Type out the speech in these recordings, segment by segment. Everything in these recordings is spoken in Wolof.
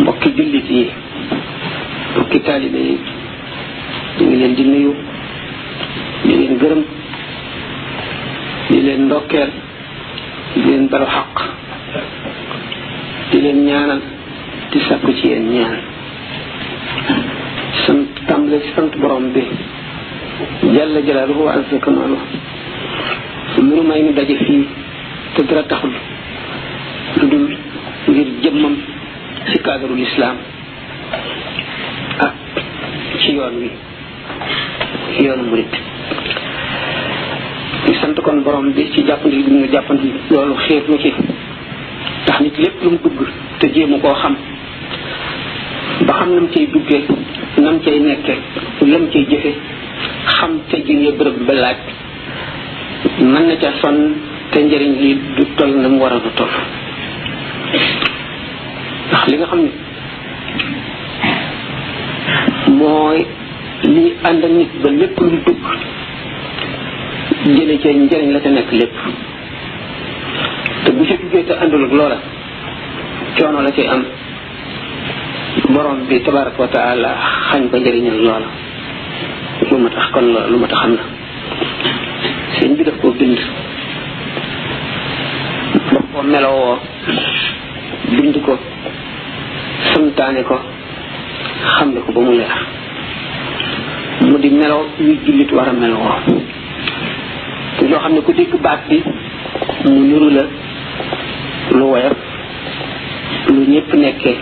mbokki jullit yi mbokki taalibe yi ñu ngi leen di nuyu di leen gërëm di leen ndokkeel di leen balu xaq di leen ñaanal di sakku ci yéen ñaan sant tàmbale ci sant borom bi jalla jalaaluhu wa azza kamaaluhu mënu may nu daje fii te dara taxul lu dul ngir jëmmam ci cadre l'islam ak ci yoon wi yoonu murit ñu sant kon borom bi ci jàppandi bi ñu jàppandi loolu xeet nu ci tax nit lépp lu mu dugg te jéemu koo xam ba xam nam cay duggee nam cay nekke lam cay jëfe xam ca jënee bërëb ba laaj mën na ca sonn te njëriñ li du toll na mu war a du toll ndax li nga xam ne mooy li ànd ak nit ba lépp lu dugg jële ca njëriñ la ca nekk lépp te bu ca duggee te àndul ak loola coono la cay am borom bi tabaraka wa taala xañ ko njëriñal loola lu ma tax kon lu ma tax xam na sëñ bi daf koo bind daf koo melowoo bind ko santaane ko xam ne ko ba mu leer mu di melow yu jullit war a melowoo te loo xam ne ku dégg baat bi mu niru la lu woyof lu ñëpp nekkee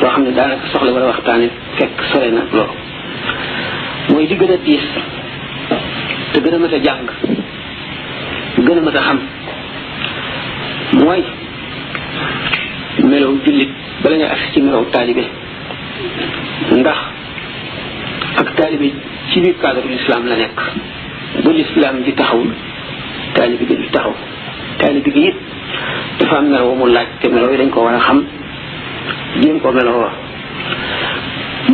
loo xam ne daanaka soxla war a waxtaane fekk sore na loolu mooy li gën a diis te gën a mat a jàng gën a mat a xam mooy melow jullit bala nga agsi ci melow taalibe ndax ak taalibe ci biir cadre l'islam la nekk bu l'islam di taxawul taalibe gi di taxaw taalibe gi it dafa am melow mu laaj te melow yi dañ ko war a xam jéem ko melowoo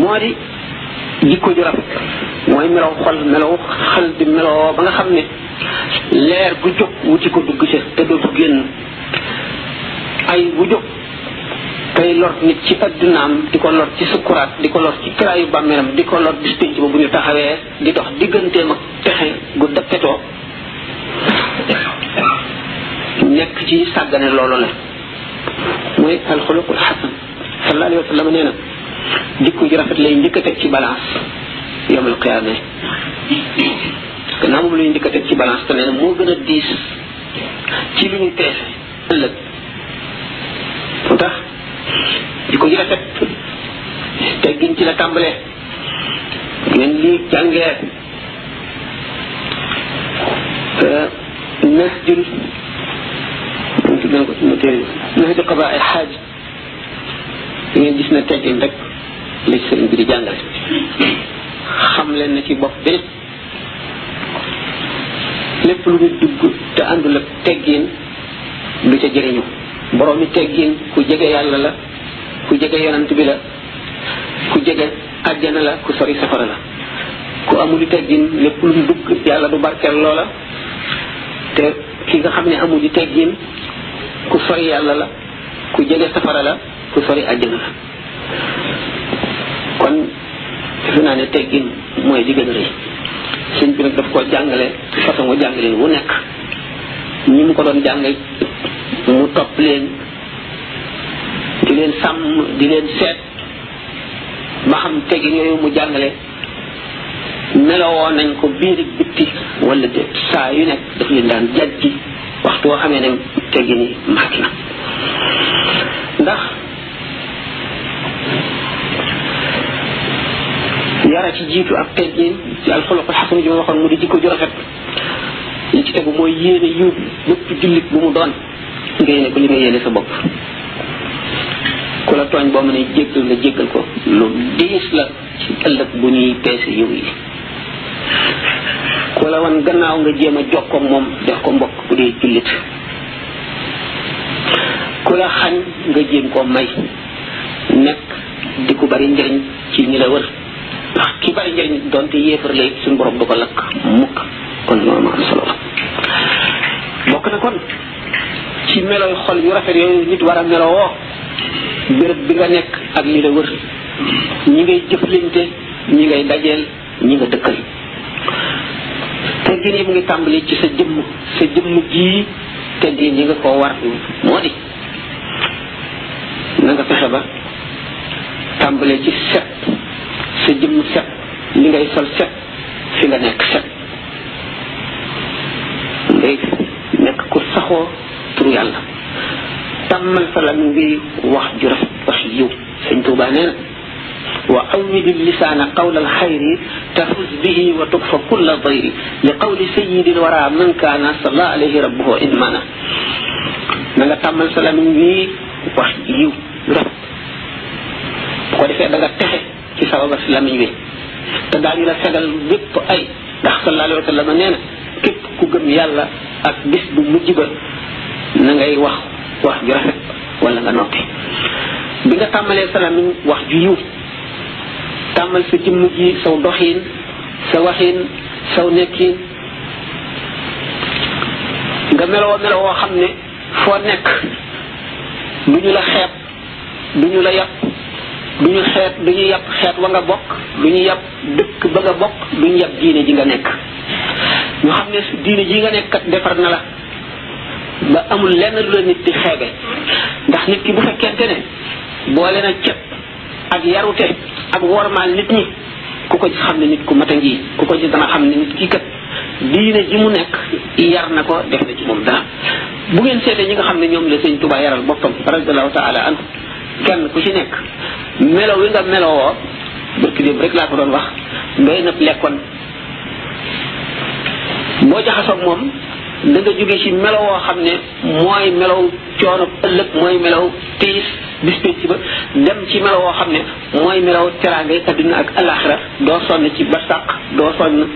moo di jikko ju rafet mooy melaw xol melaw xel di melowoo ba nga xam ne leer bu jóg wuti ko dugg ca te dootu génn ay bu jóg tey lor nit ci addunaam di ko lor ci sukkuraat di ko lor ci kiraayu bàmmeelam di ko lor bis pénc ba bu ñu taxawee di dox digganteem ak texe gu dappetoo nekk ci sàggane loolu la mooy alxuluqul xasan sallallahu alayhi wa sallam nee na jikko ju rafet lay njëkk a teg ci balance yawmal qiyaama gannaaw moom lay njëkk a teg ci balance te nee na moo gën a diis ci lu ñu peese ëllëg moo tax jikko ju rafet teggin ci la tàmbalee ngeen lii jàngee nasjul ko suma téere nasjul qada ay xaaj da ngeen gis na teggin rek la ci sëriñ bi di jàngale xam leen na ci bopp bi lépp lu ñu dugg te àndul ak teggin du ca jëriñu borom mi teggin ku jege yàlla la ku jege yonant bi la ku jege àjjana la ku sori safara la ku amul teggin lépp lu ñu dugg yàlla du barkeel loola te ki nga xam ne amul teggin ku sori yàlla la ku jege safara la ku sori àjjana la kon defe naa ne teggin mooy di gën a rëy sëñ bi nag daf koo jàngale ci façon nga jàngale wu nekk ñi mu ko doon jànge mu topp leen di leen sàmm di leen seet ba xam teggin yooyu mu jàngale melowoo nañ ko biir ak bitti wala déet saa yu nekk daf leen daan jàjji waxtu woo xamee ne teggin yi mat na ndax yara ci jiitu ak teggin ci alxuluqul xasan ji ma waxoon mu di jikko ju rafet li ci tegu mooy yéene yiw bépp jullit bu mu doon nga yéene ko li nga yéene sa bopp ku la tooñ boo mën a jéggal nga jéggal ko lu diis la ci ëllëg bu ñuy peese yiw yi ku la wan gannaaw nga jéem a jokkoo ak moom def ko mbokk bu dee jullit ku la xañ nga jéem koo may nekk di ku bari njëriñ ci ñi la wër ndax ki bari njëriñ doonte yéefar lay suñu borom du ko lakk mukk kon loolu am solo la bokk na kon ci meloy xol yu rafet yooyu nit war a melowoo béréb bi nga nekk ak li la wër ñi ngay jëflante ñi ngay dajeel ñi nga dëkkal teggin yi mu ngi tàmbali ci sa jëmm ji teggin yi nga koo war moo di na nga fexe ba tàmbalee ci set sa jëmm set li ngay sol set fi nga nekk set ngay nekk ku saxoo turu yàlla tàmmal fa la ngi wax ju rafet wax yiw sëñ Tuubaa nee na wa awwidi lisaana qawla alxayri tafuz bihi wa tukfa kulla dayri li qawli sayyidil wara man kaana salla alayhi rabbuhu inmana na nga tàmmal sa la ngi wax yiw rafet bu ko defee da nga texe ci sababa si lamiñ wi te daañu la fegal bépp ay ndax sallallahu alayhi wa sallam nee na képp ku gëm yàlla ak bis bu mujj ba na ngay wax ju rafet wala nga noppi bi nga tàmmalee sa lamiñ wax ju yiw tàmmal sa jëmm ji saw doxiin sa waxiin saw nekkiin nga meloo woo xam ne foo nekk du ñu la xeeb du ñu la yàpp du ñu yàpp xeet wa nga bokk du ñu yàpp dëkk ba nga bokk du ñu yàpp diine ji nga nekk ñu xam ne diine ji nga nekk kat defar na la ba amul lenn lu la nit di xeebe ndax nit ki bu fekkente ne boole na cet ak yarute ak wormaal nit ñi ku ko xam ne nit ku mat a ngi ku ko gis dana xam ne nit ki kat diine ji mu nekk yar na ko def na ci moom dara bu ngeen seetee ñi nga xam ne ñoom la sëñ Tuubaa yaral boppam radiyallahu taala anhu kenn ku ci nekk melo wi nga melowoo barki démb rek laa ko doon wax doy na lekkoon boo jaxasoog moom da nga jóge ci melo woo xam ne mooy melow coono ëllëg mooy melow tiis bis pénc ba dem ci melo woo xam ne mooy melow teraangay adduna ak alaxira doo sonn ci barsàq doo sonn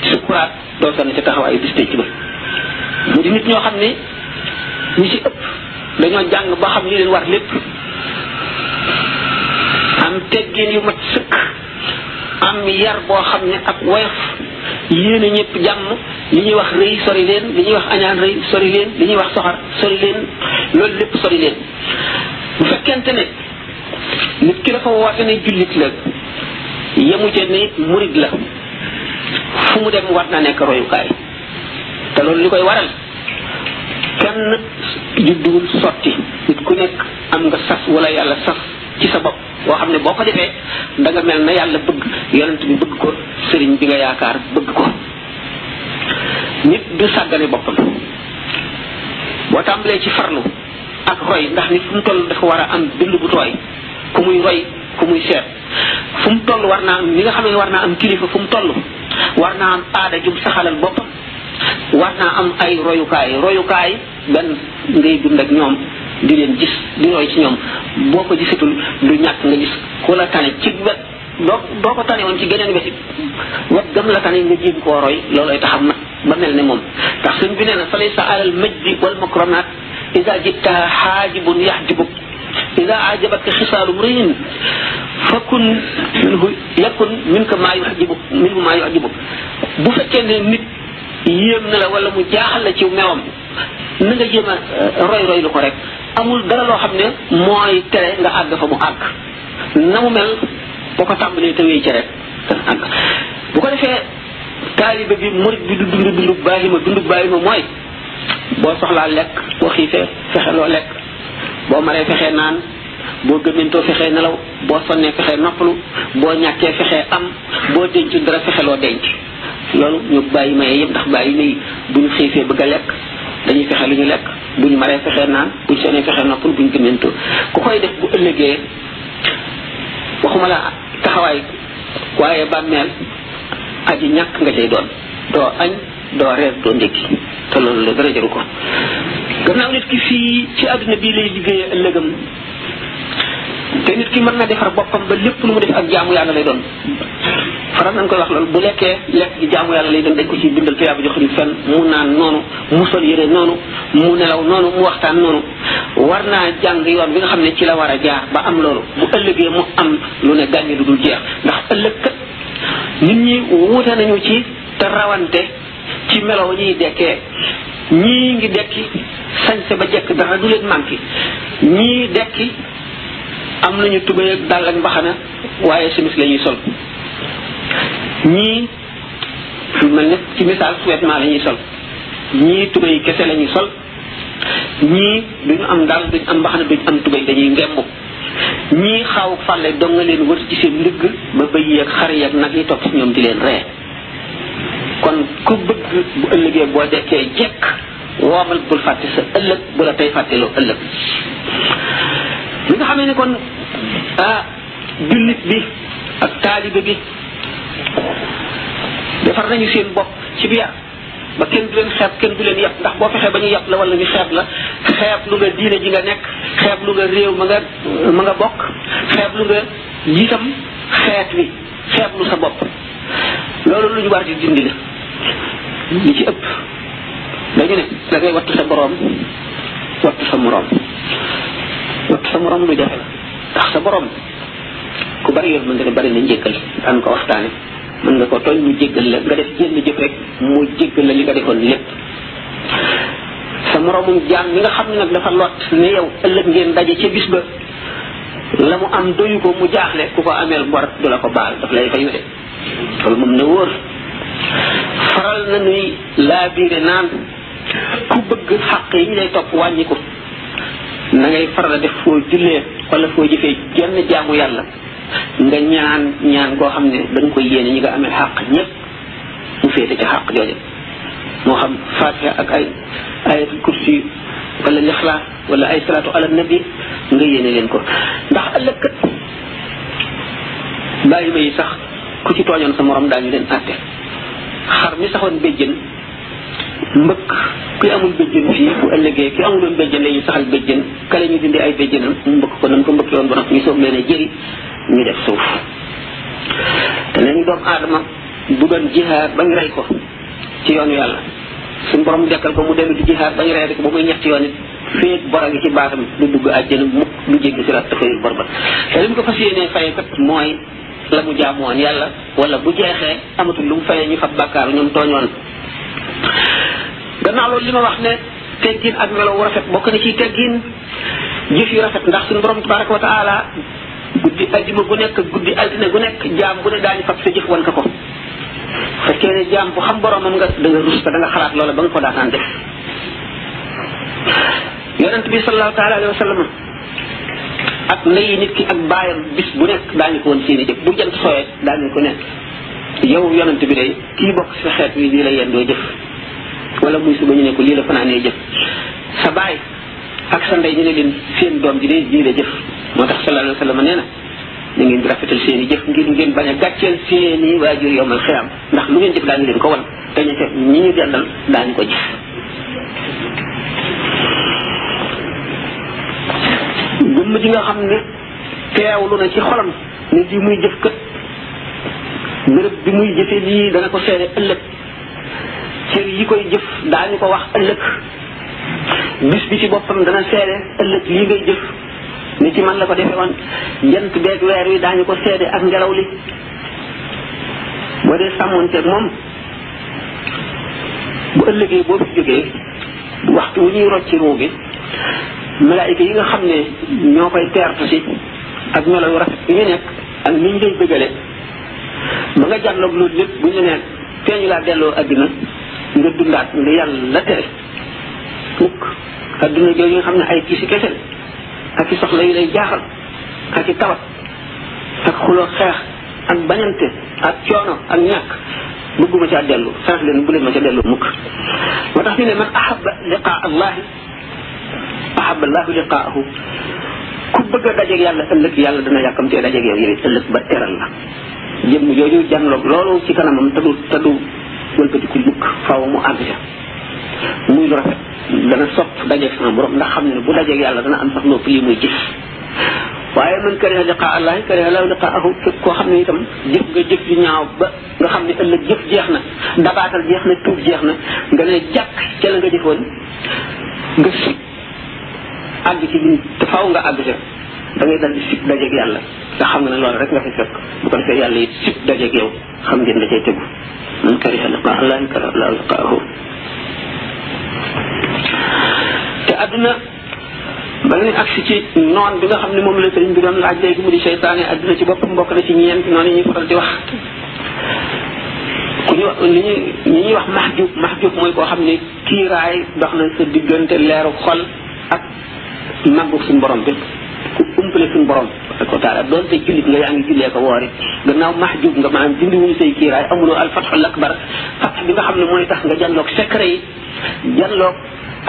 ci sukuraat doo sonn ci taxawaayu bis pénc ba mu di nit ñoo xam ne ñi ci ëpp dañoo jàng ba xam li leen war lépp am teggin yu mat sëkk am yar boo xam ne ak woyof yéene ñëpp jàmm li ñuy wax rëy sori leen li ñuy wax añaan rëy sori leen li ñuy wax soxar sori leen loolu lépp sori leen bu fekkente ne nit ki dafa woote ne jullit la yemu ca ne it murid la fu mu dem war naa nekk royukaay te loolu li koy waral kenn judduwul sotti nit ku nekk am nga sas wala yàlla sas ci sa bopp boo xam ne boo ko defee da nga mel na yàlla bëgg yonent bi bëgg ko sëriñ bi nga yaakaar bëgg ko nit du sàggane boppam boo tàmbalee ci farlu ak roy ndax nit fu mu toll dafa war a am dund bu tooy ku muy roy ku muy seet fu mu toll war naa am li nga xam ne war naa am kilifa fu mu toll war naa am aada jum saxalal boppam war naa am ay royukaay benn ngay dund ak ñoom di leen gis di roy ci ñoom boo ko gisatul du ñàkk nga gis ku la tane ci wet doo ko tane woon ci geneen wetit wet gëm la tane nga jéem koo roy loolooy taxam nag ba mel ne moom ndax suñ bi nee na fa laysa alal majdi wal makramat ida jibtaha xaajibun yaxjibuk ida ajabaka xisaalu mriin fakun minhu yakun minka maa yuxjibuk minhu maa yuxjibuk bu fekkee ne nit yéem na la wala mu jaaxal la ci mewam na nga jéem a roy lu ko rek amul dara loo xam ne mooy tere nga àgg fa mu àgg na mu mel boo ko tàmbalee te wéy ci rek àgg bu ko defee taalibe bi murid bi du dundub baahima mooy boo soxlaa lekk boo xiifee fexe loo lekk boo maree fexee naan boo gëmentoo fexee nelaw boo sonnee fexee noppalu boo ñàkkee fexee am boo dencu dara fexe loo denc loolu ñu bàyyi mayee yëpp ndax bàyyi may bu ñu xiifee bëgg a lekk dañuy fexe lu ñu lekk bu ñu maree fexee naan bu ñu sonnee fexee noppalu bu ñu gëmentoo ku koy def bu ëllëgee waxuma la taxawaay waaye bàmmeel aji ñàkk nga cay doon doo añ doo reer doo ndékki te loolu la dara jaru ko gannaaw nit ki fii ci àdduna bii lay liggéeyee ëllëgam te nit ki mën na defar boppam ba lépp lu mu def ak jaamu yàlla lay doon faral nañ koy wax loolu bu lekkee lekk gi jaamu yàlla lay doon dañ ko ci bindal tuyaaba jox ñu fenn mu naan noonu mu sol yére noonu mu nelaw noonu mu waxtaan noonu war naa jàng yoon bi nga xam ne ci la war a jaar ba am loolu bu ëllëgee mu am lu ne gàññi lu dul jeex ndax ëllëg kat nit ñi wuute nañu ci te rawante ci melo ñuy dekkee ñii ngi dekki sañse ba jekk dara du leen manqué ñii dekki am nañu tubéy ak dàll ak mbaxana waaye simis la ñuy sol ñii mel ne ci misaal vêtement la ñuy sol ñii tubéy kese la ñuy sol ñii duñu am dàll duñu am mbaxana duñu am tubéy dañuy ngembu ñii xaw fàlle dong nga leen wër ci seen ndigg ba bëy yi ak xar yi ak nag yi topp ci ñoom di leen ree kon ku bëgg bu ëllëgee boo dekkee jekk woomal bul fàtte sa ëllëg bu la tey fàtteloo ëllëg li nga xamee ne kon jullit bi ak taalibe bi defar nañu seen bopp ci biir ba kenn du leen xeeb kenn du leen yàpp ndax boo fexee ba ñu yàpp la wala ñu xeeb la xeeb lu nga diine ji nga nekk xeeb lu nga réew ma nga bokk xeeb lu nga jiitam xeet wi xeeb lu sa bopp loolu lu ñu war di dindi la li ci ëpp dañu ne da ngay wattu sa boroom wattu sa moroom wattu sa moroom lu jafe la ndax sa boroom ku bari yoon mën nga ne bari na njéggal daan ko waxtaane mën nga ko tooñ mu jéggal la nga def jénn jëf rek mu jéggal la li nga defoon lépp sa moroomum jaam mi nga xam ne nag dafa lot ne yow ëllëg ngeen daje ca bis ba la mu am doyu ko mu jaaxle ku ko ameel bor du la ko baal daf lay fayu de loolu moom ne wóor faral na nuy laa biire naan ku bëgg xàq yi ñu lay topp wàññi ko na ngay faral a def foo jullee wala foo jëfee genn jaamu yàlla nga ñaan goo xam ne da nga koy yéene ñi nga amee xàq ñëpp mu féete ci xàq jooje moo xam fatiha ak ay ayatul kursi wala lixlaas wala ay salaatu ala nabi nga yéene leen ko ndax ëllëg kat bàyyi ma yi sax ku ci tooñoon sa morom daañu leen àtte xar mi saxoon béjjën mbëkk ki amul béjjën fii bu ëllëgee ki amuloon béjjën la ñuy saxal béjjën kale ñu dindi ay béjjënam mu mbëkk ko nam ko mbëkki woon ba noppi ñu soog leen a jëri ñu def suuf te nañu doomu aadama bu doon jihaad bañ rey ko ci yoonu yàlla suñu borom dekkal ko mu dellu di jihaad bañ rey ko ba muy ñetti yoon it féeg bor a ngi ci baatam du dugg àjjana mukk du jéggi siraat te fayul bor ba te li mu ko fas yéenee faye kat mooy la mu jaamoon yàlla wala bu jeexee amatul lu mu fayee ñu fab bàkkaar ñoom tooñoon gannaaw loolu li ma wax ne teggin ak melo wu rafet bokk na ci teggin jëf yu rafet ndax suñu borom tabaraka wa taala guddi ajjuma gu nekk guddi altine gu nekk jaam bu ne daañu fab sa jëf wan ka ko fekkee ne jaam bu xam boromam nga da nga rus ko da nga xalaat loola ba nga ko daataan def yonent bi sallallahu taala alayhi wa sallam ak ndeyi nit ki ak baayam bis bu nekk daañu ko woon seeni jëf bu jant sooyee daañu ko nekk yow yonent bi day kii bokk si xeet wi lii la yendoo jëf wala muy suba ñu ne ko lii la fanaanee jëf sa baay ak sa ndey ñu ne leen seen doom ji day lii la jëf moo tax sallallahu alayhi wa sallam nee na da ngeen di rafetal seen i jëf ngir ngeen bañ a gàcceel seen i waajur yowmal xiyaam ndax lu ngeen jëf daañu leen ko wan te ñu fekk ñi ñu dendal daañu ko gis jëmm ji nga xam ne teewlu na ci xolam ne di muy jëf kët bërëb bi muy jëfe lii dana ko seede ëllëg cër yi koy jëf daañu ko wax ëllëg bis bi ci boppam dana seede ëllëg lii ngay jëf ni ci man la ko defee woon jant beeg weer wi daañu ko seede ak ngelaw li boo dee sàmmoonteeg moom bu ëllëgee boo fi jógee waxtu wu ñuy rocc ci ruu bi malaayika yi nga xam ne ñoo koy teertu si ak melo yu rafet yi ñu nekk ak ni ñu lay bëggale ba nga jàlloog loolu lépp bu ñu ne feeñu laa delloo adduna nga dundaat nga yàlla tere mukk adduna jooju nga xam ne ay kiisi kese ak i soxla yu lay jaaxal ak i tawat ak xuloo xeex ak bañante ak coono ak ñàkk bëgguma caa dellu sant leen bu leen ma ca dellu mukk moo tax ñu ne man ahaba liqaa allahi ahaba allahu liqaahu ku bëgg a dajeeg yàlla ëllëg yàlla dana yàkkamtee dajeeg yow yéen ëllëg ba teral la jëmm jooju jànloog loolu ci kanamam tadu wëlbatiku mukk faaw mu àgg ca muy lu rafet dana sopp dajeeg sama borom ndax xam ne bu dajeeg yàlla dana am sax lépp lii muy gis waaye man kariha liqaa allahi kariha lahu liqaahu képp koo xam ne itam jëf nga jëf ju ñaaw ba nga xam ne ëllëg jëf jeex na dabaatal jeex na tuub jeex na nga ne jàkk ca la nga jëfoon nga sib àgg ci li te faaw nga àgg ca da ngay dal di sib dajeeg yàlla nga xam nga ne loolu rek nga fi fekk bu ko defee yàlla it sib dajeeg yow xam ngeen da cay tegu man kariha liqaa allahi kariha lahu liqaahu te àdduna ba nga ne agsi ci noon bi nga xam ne moom la sëriñ bi doon laaj léegi mu di seytaane adduna ci boppam bokk na ci ñeenti noonu yi ñuy faral di wax ku ñu wax ñi ñuy wax mahjub mooy koo xam ne kiiraay dox na sa diggante leeru xol ak màggu suñu borom bi ku umpale suñu borom ko taala doonte jullit nga yaa ngi jullee ko woori gannaaw mahjub nga maanaam dindi wuñu say kiiraay amuloo al fatxul akbar fatx bi nga xam ne mooy tax nga janloog secret yi janloog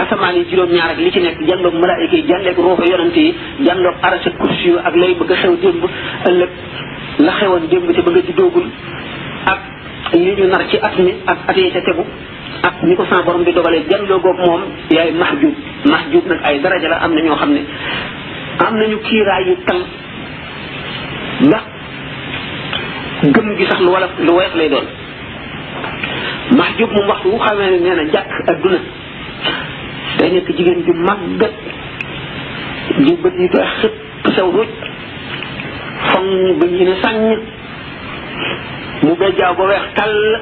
asamaan yi juróom-ñaar ak li ci nekk janloog malaayika yi janleeg ruuxu yonante yi janloog arasa kursi yu ak lay bëgg a xew démb ëllëg la xewoon démb te ba nga juddoogul ak li ñu nar ci at mi ak at yi ca tegu ak ni ko sama borom di dogalee janloo googu moom yaay mahjub nag ay daraja la am na ñoo xam ne am nañu kiiraay yu tal ndax gëm gi sax lu woyof lay doon mahjub moom waxtu wu xamee ne nee na jàkk adduna day nekk jigéen ju màggat ju bët yi koy xëpp sew ruuj foŋ ba ñu ne sàññ mu bejjaaw ba weex tàll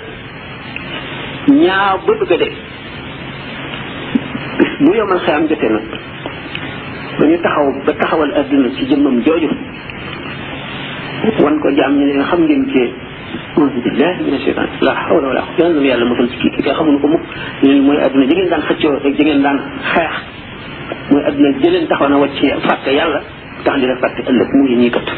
ñaaw ba bëgg a dee bu yomal xeyam jotee nag ba ñu taxawal adduna ci jëmmam jooju wan ko jaam ñu ne xam ngeen ci auzu billahi mina shaytan la hawla wala quwwata illa billah yàlla mosal ci kii xamuñu ko mukk ñu mooy adduna ji ngeen daan xëccoo rek ji ngeen daan xeex mooy adduna jëleen taxaw na wàcc fàtte yàlla tax di la fàtte ëllëg mu ngi ñii kat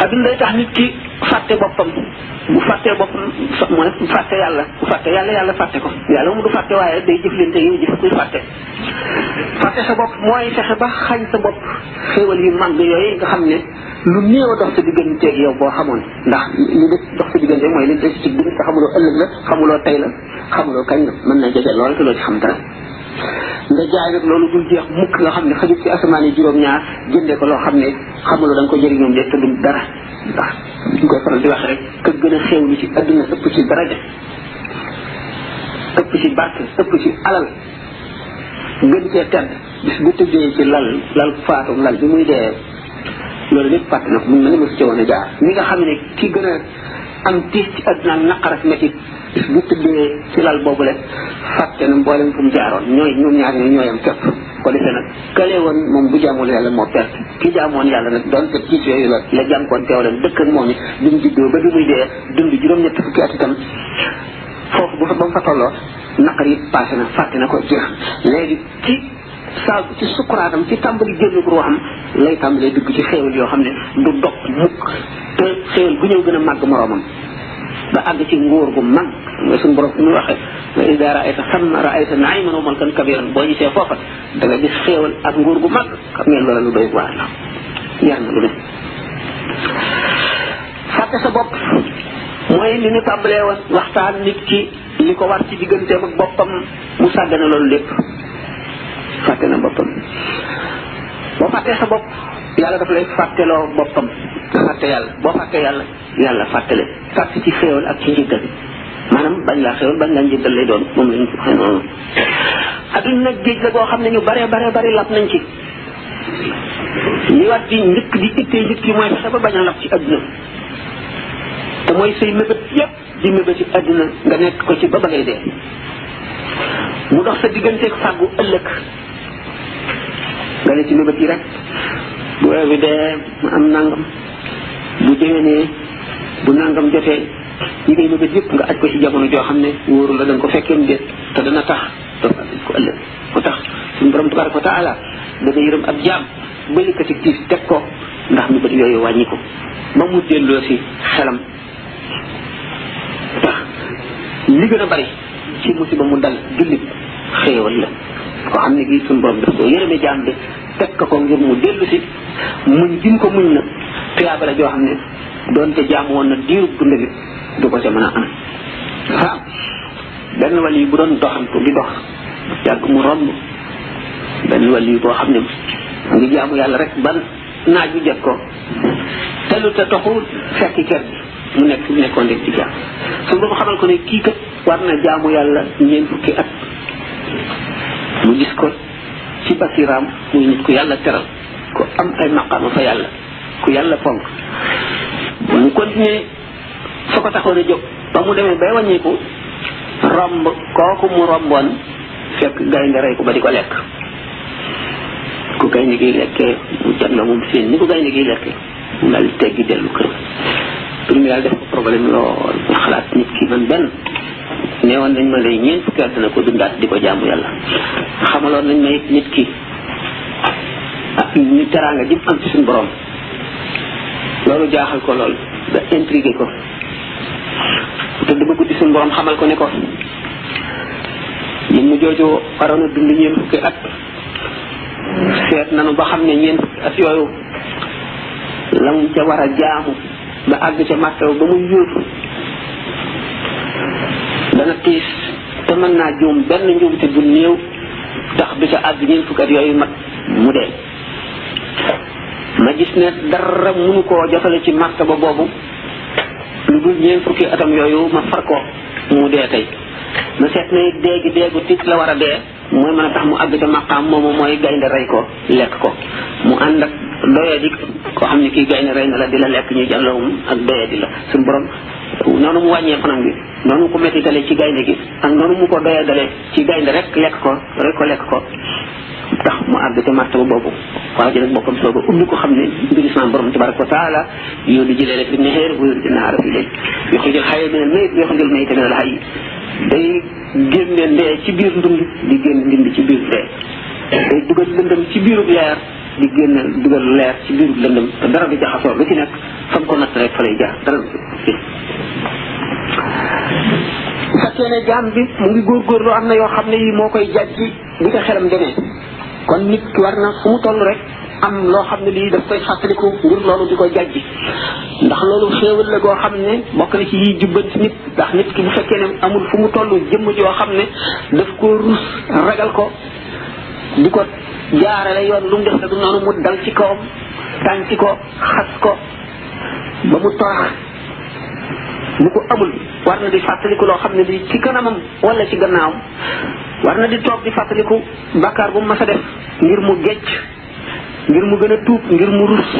adduna day tax nit ki fàtte boppam bu fàttee boppam mooy fàtte yàlla bu fàtte yàlla fàtte ko yàlla mu du fàtte waaye day jëflante yow jëf kuy fàtte sa bopp mooy fexe ba xañ sa bopp xéewal yu mag yooyu nga xam ne lu néew dox sa digganteeg yow boo xamoon ndax li des dox sa diggante mooy li des ci biir te xamuloo ëllëg la xamuloo tey la xamuloo kañ la mën na jege lool te loo ci xam dara nga jaay nag loolu dul jeex mukk nga xam ne xajut ci asamaan yi juróom-ñaar jëndee ko loo xam ne xamuloo da nga ko jëriñoom de te du dara ndax ñu koy faral di wax rek ka gën a xéewlu ci adduna ëpp ci daraja ëpp ci barke ëpp ci alal gën cee tedd bis bu tëddee ci lal faatu lal bi muy dee loolu lépp fàtte na ko mun na ne ma ci woon a jaar ñi nga xam ne ki gën a am tiis ci adduna ak naqar ak métit bis bu tëddee ci lal boobu le fàtte na mboolem fu mu jaaroon ñoom ñaar ñooyam képp ko defee nag këlee woon moom bu jaamul yàlla moo perte ki jaamoon yàlla nag doonte tiis yooyu la jànkoon teew leen dëkk ak moom yi bi mu juddoo ba bi muy dee dund juróom-ñett fukki at itam foofu ba mu fa tolloo naqar yi passé na fàtte na ko jeex léegi ci sukkuraatam ci tàmbali génn ko ruuxam lay tàmbalee dugg ci xéewal yoo xam ne du dog mukk te xéewal gu ñëw gën a màgg moroomam ba àgg ci nguur gu mag nga suñu borom ñu waxee wa idaa ra'ayta samma ra'ayta na'iman wa mulkan kabiran boo gisee foofa da nga gis xéewal ak nguur gu mag xam ngeen loola lu doy waar la yar na lu ne fàtte sa bopp mooy li ñu tàmbalee woon waxtaan nit ki li ko war ci digganteem ak boppam mu sàggane loolu lépp fàtte na boppam boo fàttee sa bopp yàlla daf lay fàtteloo boppam fàtte yàlla boo fàttee yàlla fàttele fàtte ci xéewal ak ci njëggal maanaam bañ laa xéewal bañ laa njëggal lay doon moom lañu xëy noonu adduna nag géej la boo xam ne ñu bare lap nañ ci li war di njëkk di ittee nit ki mooy fexe ba bañ a lap ci adduna te mooy say mébét yépp di mébét ci adduna nga nekk ko ci ba ngay dee mu dox sa digganteeg fàggu ëllëg nga ne ci mébét yi rek bu weer bi dee mu am nangam bu déwénee bu nangam jotee yi ngay mébét yëpp nga aj ko ci jamono joo xam ne wóoru la danga ko fekkeem déet te dana tax dafa ko ëllëg moo tax suñu borom tabaraka wa taala dana yërëm ab jaam ba yëkkati tiis teg ko ndax mébét yooyu wàññi ko ba mu delloo si xelam tax li gën a bari ci musiba mu dal jullit xéewal la ko xam ne gii suñu borom daf ko yërëme jaam bi teg ko ngir mu dellu si muñ gim ko muñ na tuyaaba la joo xam ne doonte jaam woon na diirub dund bi du ko ca mën a am waaw benn wàll yi bu doon doxantu di dox yàgg mu romb benn wàll yi boo xam ne mu ngi jaamu yàlla rek ban naaj bi jot ko telu te toxu fekki kër bi mu nekk fi mu nekkoon rek ci jaam suñu borom xamal ko ne kii kat war na jaamu yàlla ñeent fukki at mu gis ko ci basiraam muy nit ku yàlla teral ku am ay maqaama fa yàlla ku yàlla fonk mu continuer fa ko taxoon a jóg ba mu demee bay wàññiku romb kooku mu romboon fekk gaynde rey ko ba di ko lekk. ku gaynde gi lekkee mu janloo moom seen ni ko gaynde gi lekkee mu daal di teggi dellu kër. pour mu yàlla def ko problème lool xalaat nit ki man benn neewoon nañ ma lay ñeent fukki at dina ko dundaat di ko jaamu yàlla. xamaloon nañ ma it nit ki ak ñu teraanga jëm am ci suñu borom loolu jaaxal ko lool da intrigué ko te dama guddi suñu borom xamal ko ne ko ñun mu jooju waroon a dund ñeent fukki at seet nanu ba xam ne ñeent fukki at yooyu la mu ca war a jaamu ba àgg ca martaw ba muy yóotu dana tiis te mën naa juum benn njuumte bu néew tax du ca àgg ñeent fukki at yooyu mat mu dee. ma gis ne dara mënu koo jotale ci martaba boobu lu dul ñeent fukki atam yooyu ma far ko mu dee tey ma seet ne déegi déegu tit la war a dee mooy mën a tax mu àgg ca maqaam moomu mooy gaynde rey ko lekk ko mu ànd ak doyadi koo xam ne kii gaynde rey na la di la lekk ñu jàllawum ak doyadi la suñu borom noonu mu wàññee fanam bi noonu mu ko mettitale ci gaynde gi ak noonu mu ko doyadale ci gaynde rek lekk ko tax mu àgg ca martaba boobu waaw ji nag bokkam sooga ubbi ko xam ne mbiri sama borom tabaraka wa taala yooyu jëlee rek fi naheer bu yóru di naara fi léegi yoxrijul hayya minal mayyit wa yoxrijul mayyita minal hayy day génne ndee ci biir ndund di génn ndindi ci biir ndee day dugal lëndëm ci biirub leer di génn dugal leer ci biirub lëndëm te dara du jaxasoo lu ci nekk fa mu ko natt rek fa lay jaar dara du fekkee ne jaam bi mu ngi góorgóorlu am na yoo xam ne yi moo koy jàjji bi ko xelam demee kon nit ki war na fu mu toll rek am loo xam ne lii daf koy fàttaliku ngir loolu di ko jàjji ndax loolu xéewal la goo xam ne bokk na ci yiy jubbanti nit ndax nit ki bu fekkee ne amul fu mu toll jëmm joo xam ne daf ko rus ragal ko di ko jaarale yoon lu mu def rek noonu mu dal ci kawam tànci ko xas ko ba mu torax bu ko amul war na di fàttaliku loo xam ne di ci kanamam wala ci gannaawam war na di toog di fàttaliku bàkkaar bu mu mas a def ngir mu gecc ngir mu gën a tuub ngir mu rus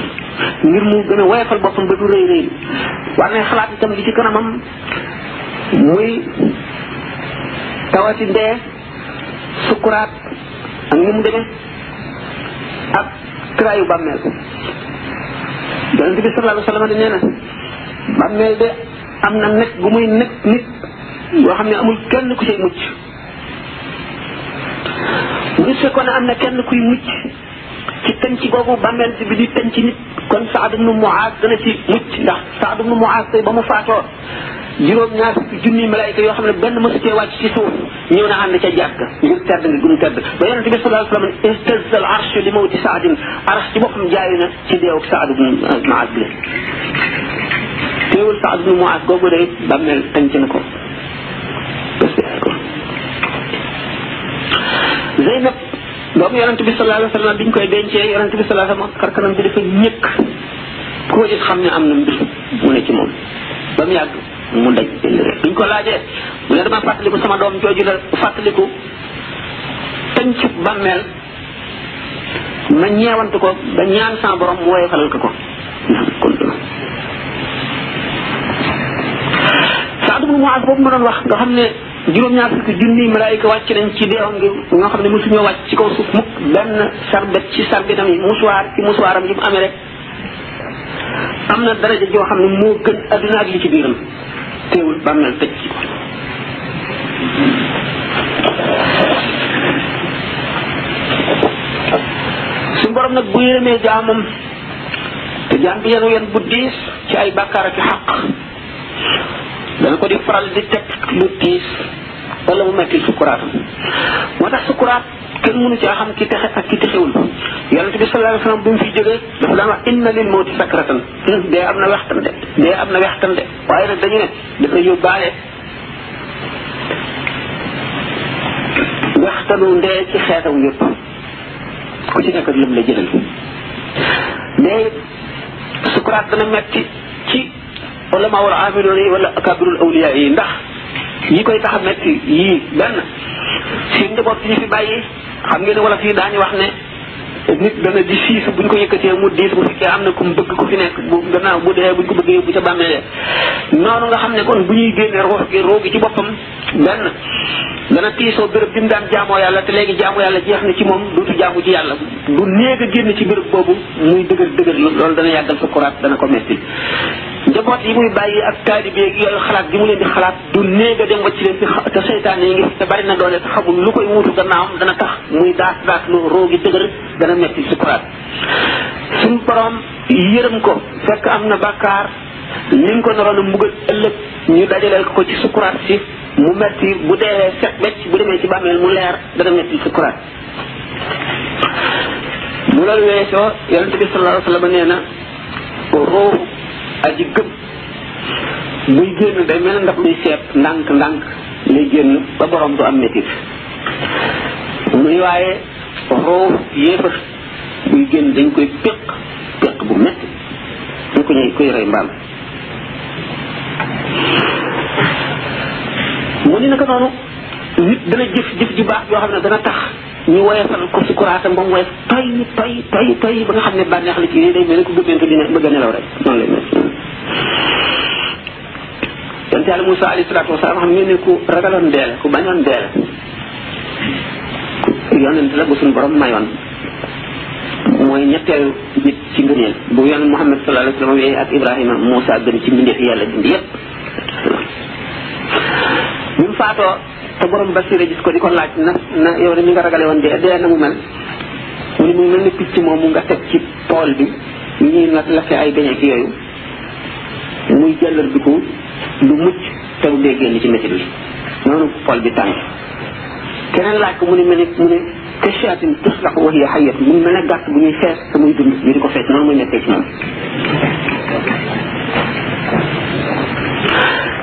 ngir mu gën a woyofal boppam ba du rëy rëy war na xalaat itam li ci kanamam muy tawati ndee sukkuraat ak ni mu demee ak kiraayu bàmmeel yonent bi sallallahu alayhi wa sallam nee na bàmmeel de am na nekk gu muy nekk nit yoo xam ne amul kenn ku cay mucc bu fekkoon ne am na kenn kuy mucc ci tënc googu bàmmeel bi di tënc nit kon Saad ibnu Muaaz dana ci mucc ndax Saad ibnu Muaaz tey ba mu faatoo juróom-ñaar junni malaayika yoo xam ne benn mësu cee wàcc ci suuf ñëw na ànd ca jàkk ngir tedd nga gunu tedd ba yonent bi sallallahu alayhi wa sallam ihtazza al arsh li mawti Saadin arsh ci boppam jaayu na ci deewuk Saad ibnu Muaaz bi teewul Saad ibnu Muaaz googu day bàmmeel tënc na ko Zeynab doomu yonent bi sallallahu alayhi wa sallam biñ koy dencee yonent bi sallallahu alayhi wa sallam karkanam bi dafa ñëkk koo gis xam ne am na mbir mu ne ci moom ba mu yàgg mu daj biñ ko laajee mu ne dama fàttaliku sama doom jooju la fàttaliku tënc bàmmeel ma ñeewant ko ba ñaan sama borom mu woye falal ko kon Saad ibnu Muaaz boobu ma doon wax nga xam ne juróom-ñaar fukki junni malaayika wàcc nañ ci deewam ngi nga xam ne mosuñoo wàcc ci kaw suuf mukk benn sarbet ci sarbetam yi musuwaar ci musuwaaram yi mu amee rek am na daraja joo xam ne moo gën adduna ak li ci biiram teewul bàmmeel tëj ci ko suñu borom nag bu yërëmee jaamam te jaam bi yenu yen bu diis ci ay bàkkaar ak xaq dana ko di faral di teg lu tiis wala mu metti sukkuraatam moo tax sukkuraat kenn mënu caa xam ki texe ak ki texewul yonent bi sallallahu alayhi wa sallam bu mu fi jógee dafa daan wax inna lil mawti sakratan dee am na wextan de dee am na wextan de waaye nag dañu ne dafa yóbbaale wextanu ndee ci xeetam yëpp ku ci nekk ak lim la jëlal dee sukkuraat dana metti ci wala maa war a amiloon yi wala akabirul awliya yi ndax yi koy tax a metti yii benn si njaboot ñu fi bàyyi xam ngeen ne wala fii daañu wax ne nit dana di siis buñ ko yëkkatee mu diis bu fekkee am na ku mu bëgg ku fi nekk bu gannaaw bu dee buñ ko bëggee bu ca bàmmeelee noonu nga xam ne kon bu ñuy génnee roo gi ci boppam benn dana tiisoo béréb bi mu daan jaamoo yàlla te léegi jaamu yàlla jeex na ci moom dootu jaamu ci yàlla du néeg a génn ci béréb boobu muy dëgër loolu dana yàggal sukuraat dana ko metti njaboot yi muy bàyyi ak taalibe yi yooyu xalaat gi mu leen di xalaat du néeg a dem wacc leen fi te seytaane yi ngi fi te bari na doole te xamul lu koy wuutu gannaawam dana tax muy daas lu roo gi dëgër dana metti sukuraat suñu borom yërëm ko fekk am na bàkkaar ni nga ko naroon a mbugal ëllëg ñu dajaleel ko ci sukuraat si mu metti bu dee set becc bu demee ci bàmmeel mu leer dana metti sukuraat bu loolu weesoo yonente bi sallallahu alayhi wa sallam nee na roohu aji gëm muy génn day mel ndax luy seet ndànk lay génn ba borom du am métit muy waaye roohu yéefar muy génn dañ koy péq bu metti ñu ko ñuy koy rey mbaam mu ni naka noonu nit dana jëf ju baax yoo xam ne dana tax ñu woyefal ko sukuraatam ba mu woyef toy ba nga xam ne bànneex la ci day mel ne ko gëmmentu dina bëgg a nelaw rek noonu lay mel yonent Yàlla Muusaa alayhi salaatu wasalaam xam ngeen ne ku ragaloon deele ku bañoon deele yonent la bu suñu borom mayoon mooy ñetteelu nit ci ngëneel bu yonent Muhammad sallallahu alayhi wa sallam wéy ak Ibrahima Muusaa gën ci mbindeef yàlla dindi yépp bi mu faatoo te borom basira gis ko di ko laaj na yow de mi nga ragale woon dee na mu mel mu ni muy mel ni picc moomu nga teg ci tool bi ñuy nag la fi ay beñeek yooyu muy jëllar bi ko lu mucc te bu dee génn ci métit bi noonu tool bi tàng keneen laaj ko mu ne kashaatin tuslaxu wa hiya hayyatun mu mel ne gàtt bu ñuy fees te muy dund ñu di ko fees noonu muy nekkee ci moom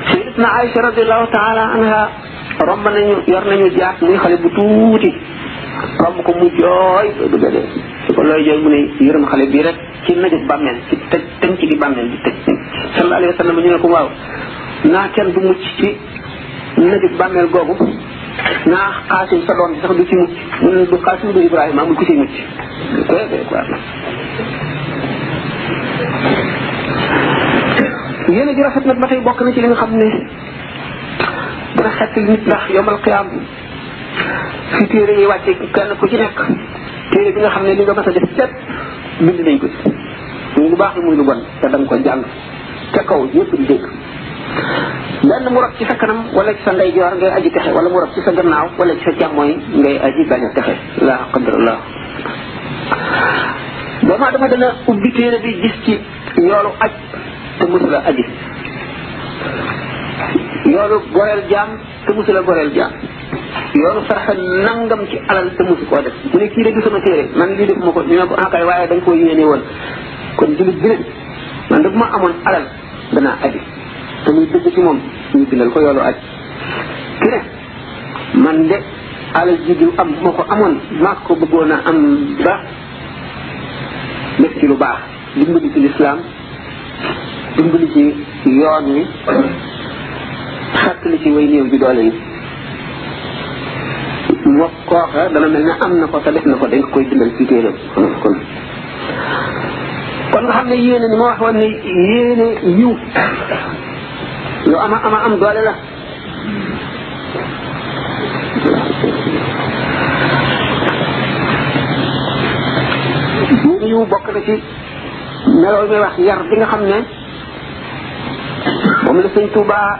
Sayyidatuna Aïcha radiyallahu taala anha romb nañu yor nañu jaat muy xale bu tuuti romb ko mu jooy du ga dee su ko looy jooy mu ne yërëm xale bii rek ci najub bàmmeel ci tëj ci gi bàmmeel di tëj sallallahu alayhi wa sallam ñu ne ko waaw naa kenn du mucc ci najub bàmmeel googu naa Xaasim sa doom bi sax du ci mucc mu ne du Xaasim du Ibrahima amul ku ci mucc yéen a ji rafet nag ba tey bokk na ci li nga xam ne dana xettali nit ndax yomal qiyaam fi téere yi wàcce kenn ku ci nekk téere bi nga xam ne li nga mas a def lépp bind nañ ko ci muy lu baax muy lu bon te da nga ko jàng ca kaw ñëpp di dégg benn mu rob ci sa kanam wala ci sa ndeyjoor ngay aji texe wala mu rob ci sa gannaaw wala ci sa càmmooñ ngay aji bañ a texe la qadrallah doomu adama dana ubbi téere bi gis ci yoolu aj te musula aji yoolu goreel jaam te musula goreel jaam yoolu sarxe nangam ci alal te musu koo def mu ne kii de du sama téere man lii def ma ko ñu ne ko akay waaye da nga koo yéene woon kon jullit bi ne man de bu ma amoon alal danaa aji te muy dëgg ci moom ñu bindal ko yoolu aj ki ne man de alal ji diw am moo ko amoon maa ko bëggoon a am ba def ci lu baax dimbali ci lislaam dimbali ci yoon wi xattali ci way néew ji doole yi moo kooka dana mel ne am na ko te def na ko dañ koy bindal ci téeram kon nga xam ne yéene ni ma waxoon ne yéene yiw lu am doole la yéene yiw bokk na ci meloo may wax yar bi nga xam ne moom la sëñ Tuubaa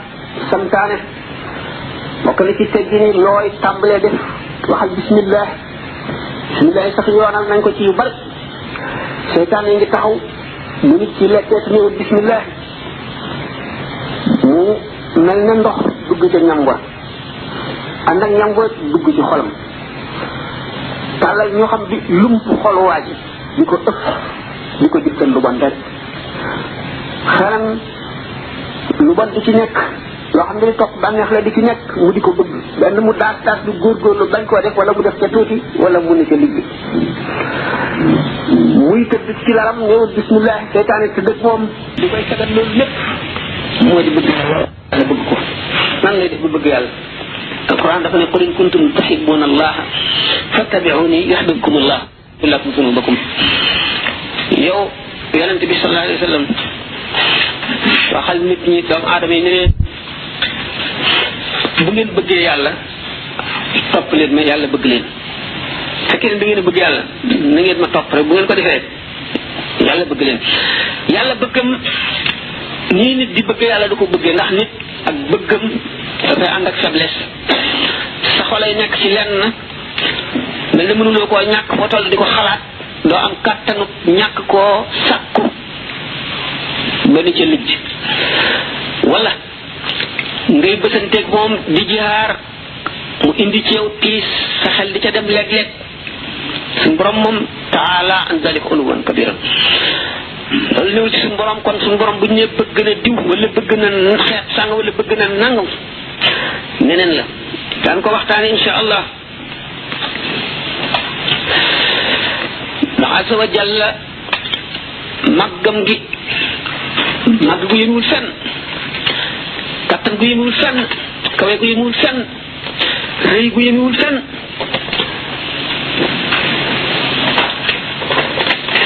santaane bokk na ci teggi ni looy tàmbalee def waxal bismillah sax yoonal nañ ko ci yu bari seytaan yi ngi taxaw mu nit ci lekkee te ñëwul bismillah mu mel ne ndox dugg ca ñam wa ànd ak ñam wa dugg ci xolam tàllal ñoo xam di lump xol waa ji di ko ëpp di ko jëkkal lu bon rek xelam lu bon di ci nekk loo xam ne topp bànneex la di ci nekk mu di ko bëgg benn mu daas du góorgóorlu bañ koo def wala mu def ca tuuti wala mu ne ca ligg muy tëdd ci laram ñëwul bismillah seytaane tëdd ak moom di koy sagat loolu lépp moo di bëgg yàlla bëgg ko nan lay def bu bëgg yàlla alquran dafa ne qul in kuntum tuhibbuna allaha fattabi'uni yuhbibkum allah lakum zunubakum. yow yonent bi sallallahu alayhi wa sallam waxal nit ñi doomu aadama yi ne leen bu ngeen bëggee yàlla topp leen ma yàlla bëgg leen. fekkee ne da ngeen a bëgg yàlla na ngeen ma topp rek bu ngeen ko defee yàlla bëgg leen. yàlla bëggam nii nit di bëgg yàlla du ko bëggee ndax nit ak bëggam dafay ànd ak faiblesse. sa xolay nekk ci lenn mel na mënuloo koo ñàkk foo toll di ko xalaat doo am kàttanu ñàkk koo sàkku ba ni ca lijj wala ngay bësanteeg moom di jihaar mu indi ci yow tiis sa xel di ca dem léeg-léeg suñu borom moom taala an zalika uluwan kabira loolu néew ci suñu borom kon suñu borom bu ñu nee bëgg na diw wala bëgg na xeet sàng wala bëgg na nangam neneen la daan ko waxtaane insha allah ndax azza wa jalla màggam gi màgg gu yëmuwul fenn kattan gu yëmuwul fenn kawe gu yëmuwul fenn rëy gu yëmuwul fenn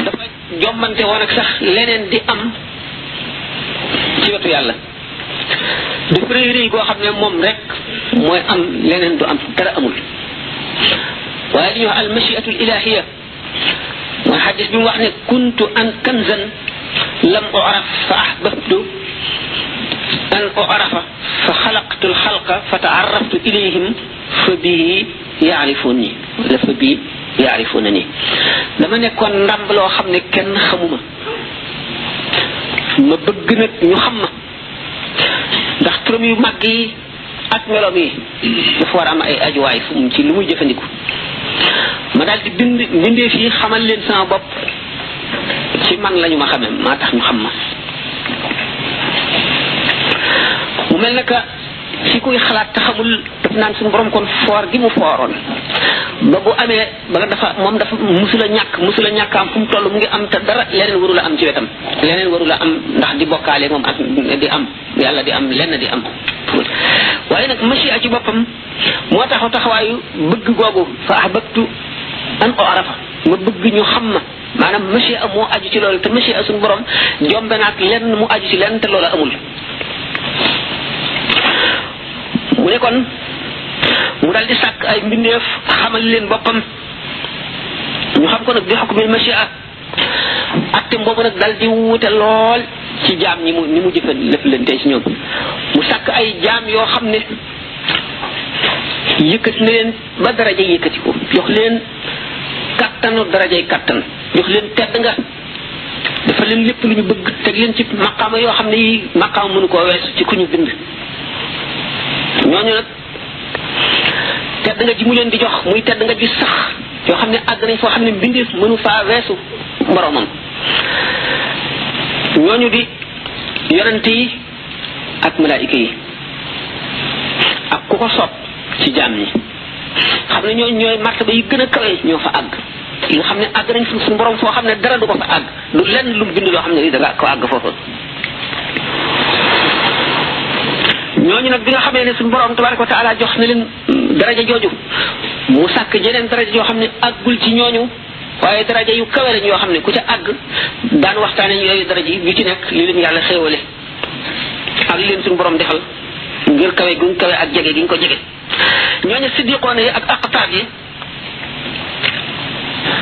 dafa jommante woon ak sax leneen di am ci wetu yàlla dafa rëy rëy goo xam ne moom rek mooy am leneen du am dara amul waaye li ñuy wax al machiatul ilahiya mooy xadis bi mu wax ne kuntu an kanzan lam uraf fa ahbabtu an urafa fa xalaqtu alxalqa fa taaraftu ilayhim fa bii yaarifuni wala fa bii yaarifuna ni dama nekkoon ndàmb loo xam ne kenn xamuma ma bëgg nag ñu xam ma ndax turam yu màgg yi ak meloom yi dafa war a am ay ajuwaay fu mu ci lu muy jëfandiku ma daal di bindee fii xamal leen sama bopp ci man lañu ma xamee maa tax ñu xam ma mu mel ne que fi kuy xalaat te xamul daf naan suñu borom kon foor gi mu fooroon ba bu amee ba dafa moom dafa musula ñàkk am fu mu toll mu ngi am te dara leneen waru la am ci wetam leneen waru la am ndax di bokkaale moom ak di am yàlla di am lenn di am waaye nag machia ci boppam moo taxaw taxawaayu bëgg googu fa ahbabtu an arafa ma bëgg ñu xam ma maanaam machia moo aju ci loolu te machia suñu borom jombe naak lenn mu aju ci lenn te loolu amul mu ne kon mu dal di sàkk ay mbindeef xamal leen boppam ñu xam ko nag di xukmil machia atte boobu nag dal di wuute lool ci jaam ñi mu jëfan lépp leen tey ci ñoom mu sàkk ay jaam yoo xam ne yëkkati na leen ba daraja yëkkati ko jox leen kattanu darajay kattan jox leen tedd nga dafa leen lépp lu ñu bëgg teg leen ci maqaama yoo xam ne yi maqaama mënu koo weesu ci ku ñu bind ñooñu nag tedd nga ji mu leen di jox muy tedd nga ji sax yoo xam ne àgg nañ foo xam ne mbindeef mënu faa weesu boromam ñooñu di yonent yi ak malaayika yi ak ku ko soob ci jaam ñi xam ne ñooy martaba yi gën a kawe ñoo fa àgg yi nga xam ne àgg nañ suñu borom foo xam ne dara du ko fa àgg du lenn lu mu bind loo xam ne da nga ko àgg foofu ñooñu nag bi nga xamee ne suñu borom tabaraka wa taala jox na leen daraja jooju mu sàkk jeneen daraja yoo xam ne àggul ci ñooñu waaye daraja yu kawe lañ yoo xam ne ku ca àgg daan waxtaane yooyu daraja yi ci nekk li leen yàlla xéewale ak li leen suñu borom defal ngir kawe guñ kawe ak jege gi ñu ko jege ñooñu siddiqoon yi ak aqtaab yi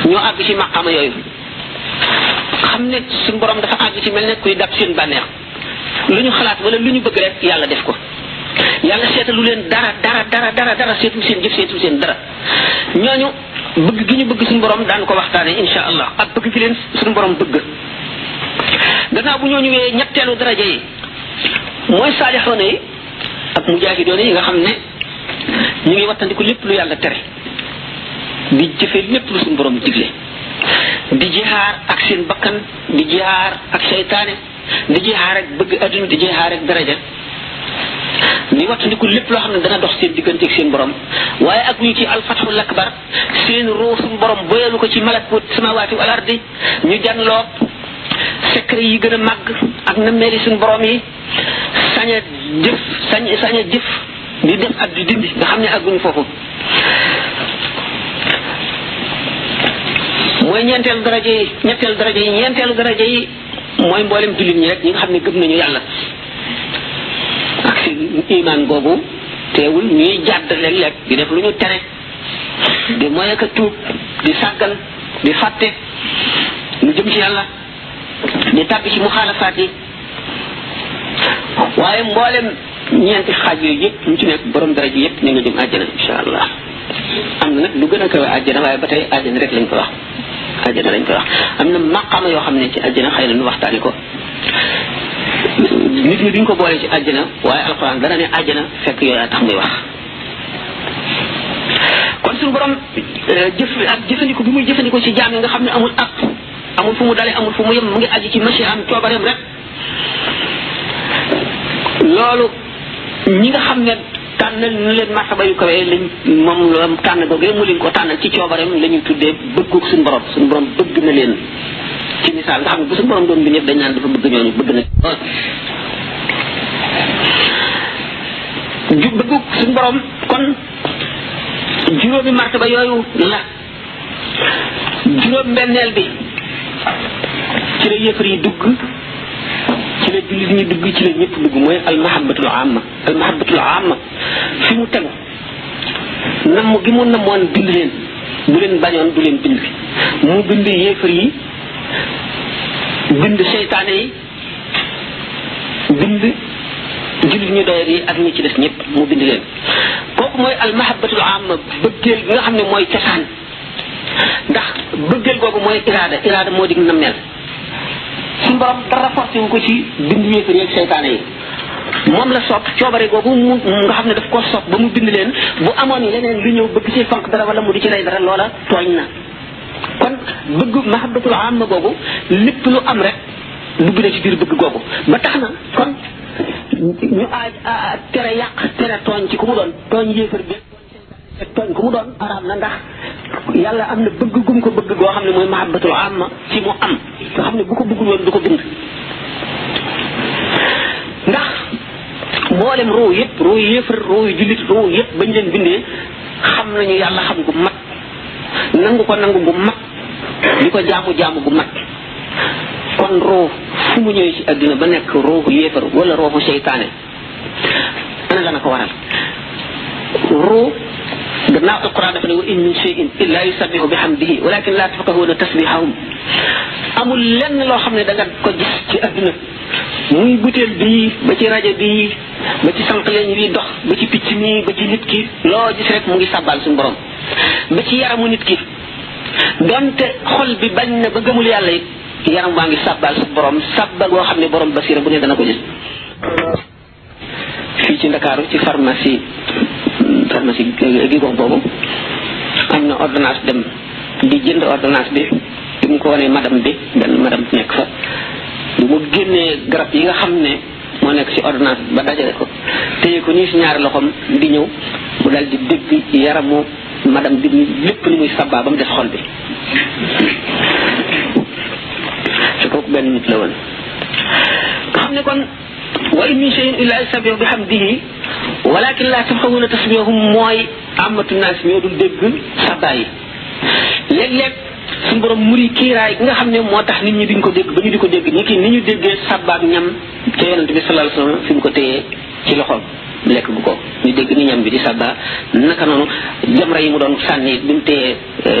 ñoo àgg ci maqama yooyu xam ne suñu borom dafa àgg ci mel ne kuy dab seen bànneex lu ñu xalaat wala lu ñu bëgg rek yàlla def ko yàlla seetalu leen dara seetul seen jëf seetul seen dara ñooñu bëgg gi ñu bëgg suñu borom daan ko waxtaane insha allah ak bëgg gi leen suñu borom bëgg gannaaw bu ñooñu wee ñetteelu daraja yi mooy saalixoona yi ak mujaahidoona yi nga xam ne ñu ngi wattandiku lépp lu yàlla tere di jëfe lépp lu suñu borom digle di jihaar ak seen bakkan di jihaar ak seytaane di jihaar ak bëgg adduna di jihaar ak daraja di wattandiku lépp loo xam ne dana dox seen diggante ak seen borom waaye ak ñu ci alfatxul akbar seen roo suñu borom boyalu ko ci malakut samawaati wal ardi ñu janloo secret yi gën a màgg ak na meeli suñu borom yi sañ a jëf di def ak di dindi nga xam ne àgguñu foofu mooy ñeenteelu daraja yi ñetteelu daraja yi ñeenteelu daraja yi mooy mboolem jullit ñi rek ñi nga xam ne gëm nañu yàlla ak seen iman googu teewul ñuy jàdd léeg-léeg di def lu ñu tere di moy ak a tuub di sàggal di fàtte lu jëm ci yàlla di tàbbi ci muxaalafaat yi waaye mboolem ñeenti xaaj yooyu yëpp ñu ci nekk borom daraja yëpp ñu nga jëm àjjana insha allah. am na nag lu gën a kawe àjjana waaye ba tey àjjana rek lañ ko wax àjjana lañ ko wax am na maqaama yoo xam ne ci àjjana xëy na nu waxtaani ko nit ñi duñ ko boole ci àjjana waaye alxuraan dana ne àjjana fekk yooyaa tax muy wax. kon suñu borom jëfandikoo bi muy jëfandikoo ci jaam yi nga xam ne amul ab amul fu mu dale amul fu mu yem mu ngi aji ci machi am coobareem rek loolu ñi nga xam ne tànnal ñu leen martaba yu kawe lañ moom la tànn googee mu leen ko tànnal ci coobareem la ñuy tuddee bëggoog suñu borom bëgg na leen ci misaal nga xam ne bu suñu borom doon bi ñëpp dañ naan dafa bëgg ñooñu bëgg na bëggoog suñu borom kon juróomi martaba yooyu la juróom benneel bi ci la yëfar yi dugg ci la jullit ñi dugg ci la ñëpp dugg mooy almahabatul amma fi mu tegu namm gi mu namoon bind leen bu leen bañoon du leen bind mu bind yéefar yi bind seytaane yi bind jullit ñu doyar yi ak ñi ci des ñëpp mu bind leen kooku mooy almahabatul amma bëggeel gi nga xam ne mooy cosaan ndax bëggeel googu mooy iraada moo dig nammeel suñu borom dara forcé wu ko ci bind yéefar yi ak seytaane yi moom la sopp coobare googu mu nga xam ne daf ko sopp ba mu bind leen bu amoon leneen lu ñëw bëgg ci fonk dara wala mu di ci rey dara loola tooñ na kon bëgg mahabbatul amma googu lépp lu am rek dugg na ci biir bëgg googu ba tax na kon ñu tere yàq tere tooñ ci ku mu doon tooñ yéefar bi tooñ ku mu doon araam na ndax yàlla am na bëgg gum ko bëgg goo xam ne mooy mahabbatul amma ci mu am nga xam ne bu ko bëggul woon du ko bind ndax mboolem ruu yëpp ruu yéefar ruu yu jullit ruu yëpp bañ leen bindee xam nañu yàlla xam gu mat nangu ko nangu gu mat di ko jaamu gu mat kon ruu fu mu ñëwee ci àddina ba nekk ruuxu yéefar wala ruuxu seytaane ana la na ko waral ruu gannaaw alquran dafa ne wa in min shay'in illa yusabbihu bihamdihi walakin la tafqahuna tasbihahum amul lenn loo xam ne da nga ko gis ci àddina muy butéel bii ba ci rajo bii ba ci sànq leen wi dox ba ci picc mi ba ci nit ki loo gis rek mu ngi sàbbaal suñu borom ba ci yaramu nit ki donte xol bi bañ na ba gëmul yàlla it yaram waa ngi sàbbaal suñu borom sàbbal boo xam ne borom basira bu ne dana ko gis. fii ci Ndakaaru ci pharmacie gi gox boobu am na ordonnance dem di jënd ordonnance bi mu ko wanee madame bi benn madame nekk fa bu mu génnee garab yi nga xam ne moo nekk ci ordonnance ba dajale ko téye ko nii si ñaari loxoom di ñëw mu dal di dégg yaramu madame bi lépp ni muy sabbaa ba mu des xol bi te kooku benn nit la woon nga xam ne kon wa in min shay'in illa yusabbihu bihamdihi walakin la tafqahuna tasbihahum mooy amatu naas ñoo dul dégg sabbaa yi léeg-léeg suñu borom muri kiiraay gi nga xam ne moo tax nit ñi duñ ko dégg ba ñu di ko dégg ni ñu déggee sabbaak ñam ca yonent bi sallallahu alayhi wasallam fi mu ko téyee ci loxoom lekk bu ko ñu dégg ni ñam bi di sabba naka noonu jamra yi mu doon sànni bi mu téyee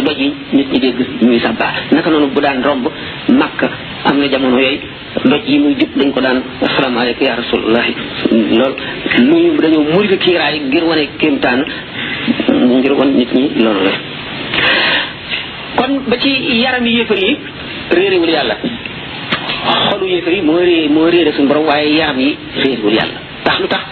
doj yi nit ñi dégg ñuy sabba naka noonu bu daan romb Makka am na jamono yooyu doj yi muy jub dañ ko daan asalaamaaleykum ya rasulullahi loolu luñu dañoo muri ko kiiraay ngir wane kéemtaan ngir wan nit ñi loolu la kon ba ci yaram yi yéefar yi réerewul yàlla xolu yéefar yi moo réere suñu borom waaye yaram yi réerewul yàlla tax lu tax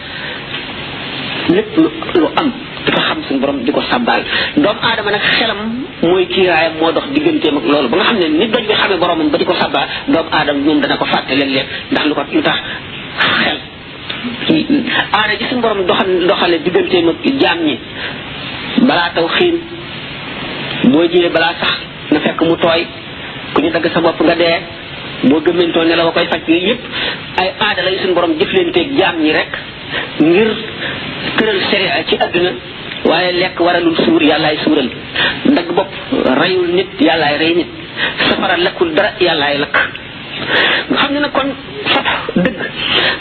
lépp lu am dafa xam suñu borom di ko sàbbaal doomu aadama nag xelam mooy kiiraayam moo dox digganteem ak loolu ba nga xam ne nit doj bi xamee boromam ba di ko sàbbaal doomu aadama moom dana ko fàtte léeg-léeg ndax lu tax xel aada ji suñu borom doxale digganteem ak jaam ñi balaa taw xiin boo jiyee balaa sax na fekk mu tooy ku ñu dagg sa bopp nga dee boo gëmmentoo ne la wa koy faj yooyu yëpp ay aada lay suñu borom jëflanteeg jaam ñi rek ngir tëral sharia ci àdduna waaye lekk waralul suur yàllaay suural dagg bopp reyul nit yàllaay rey nit safara lakkul dara yàllaay lakk nga xam ne nag kon fat dëgg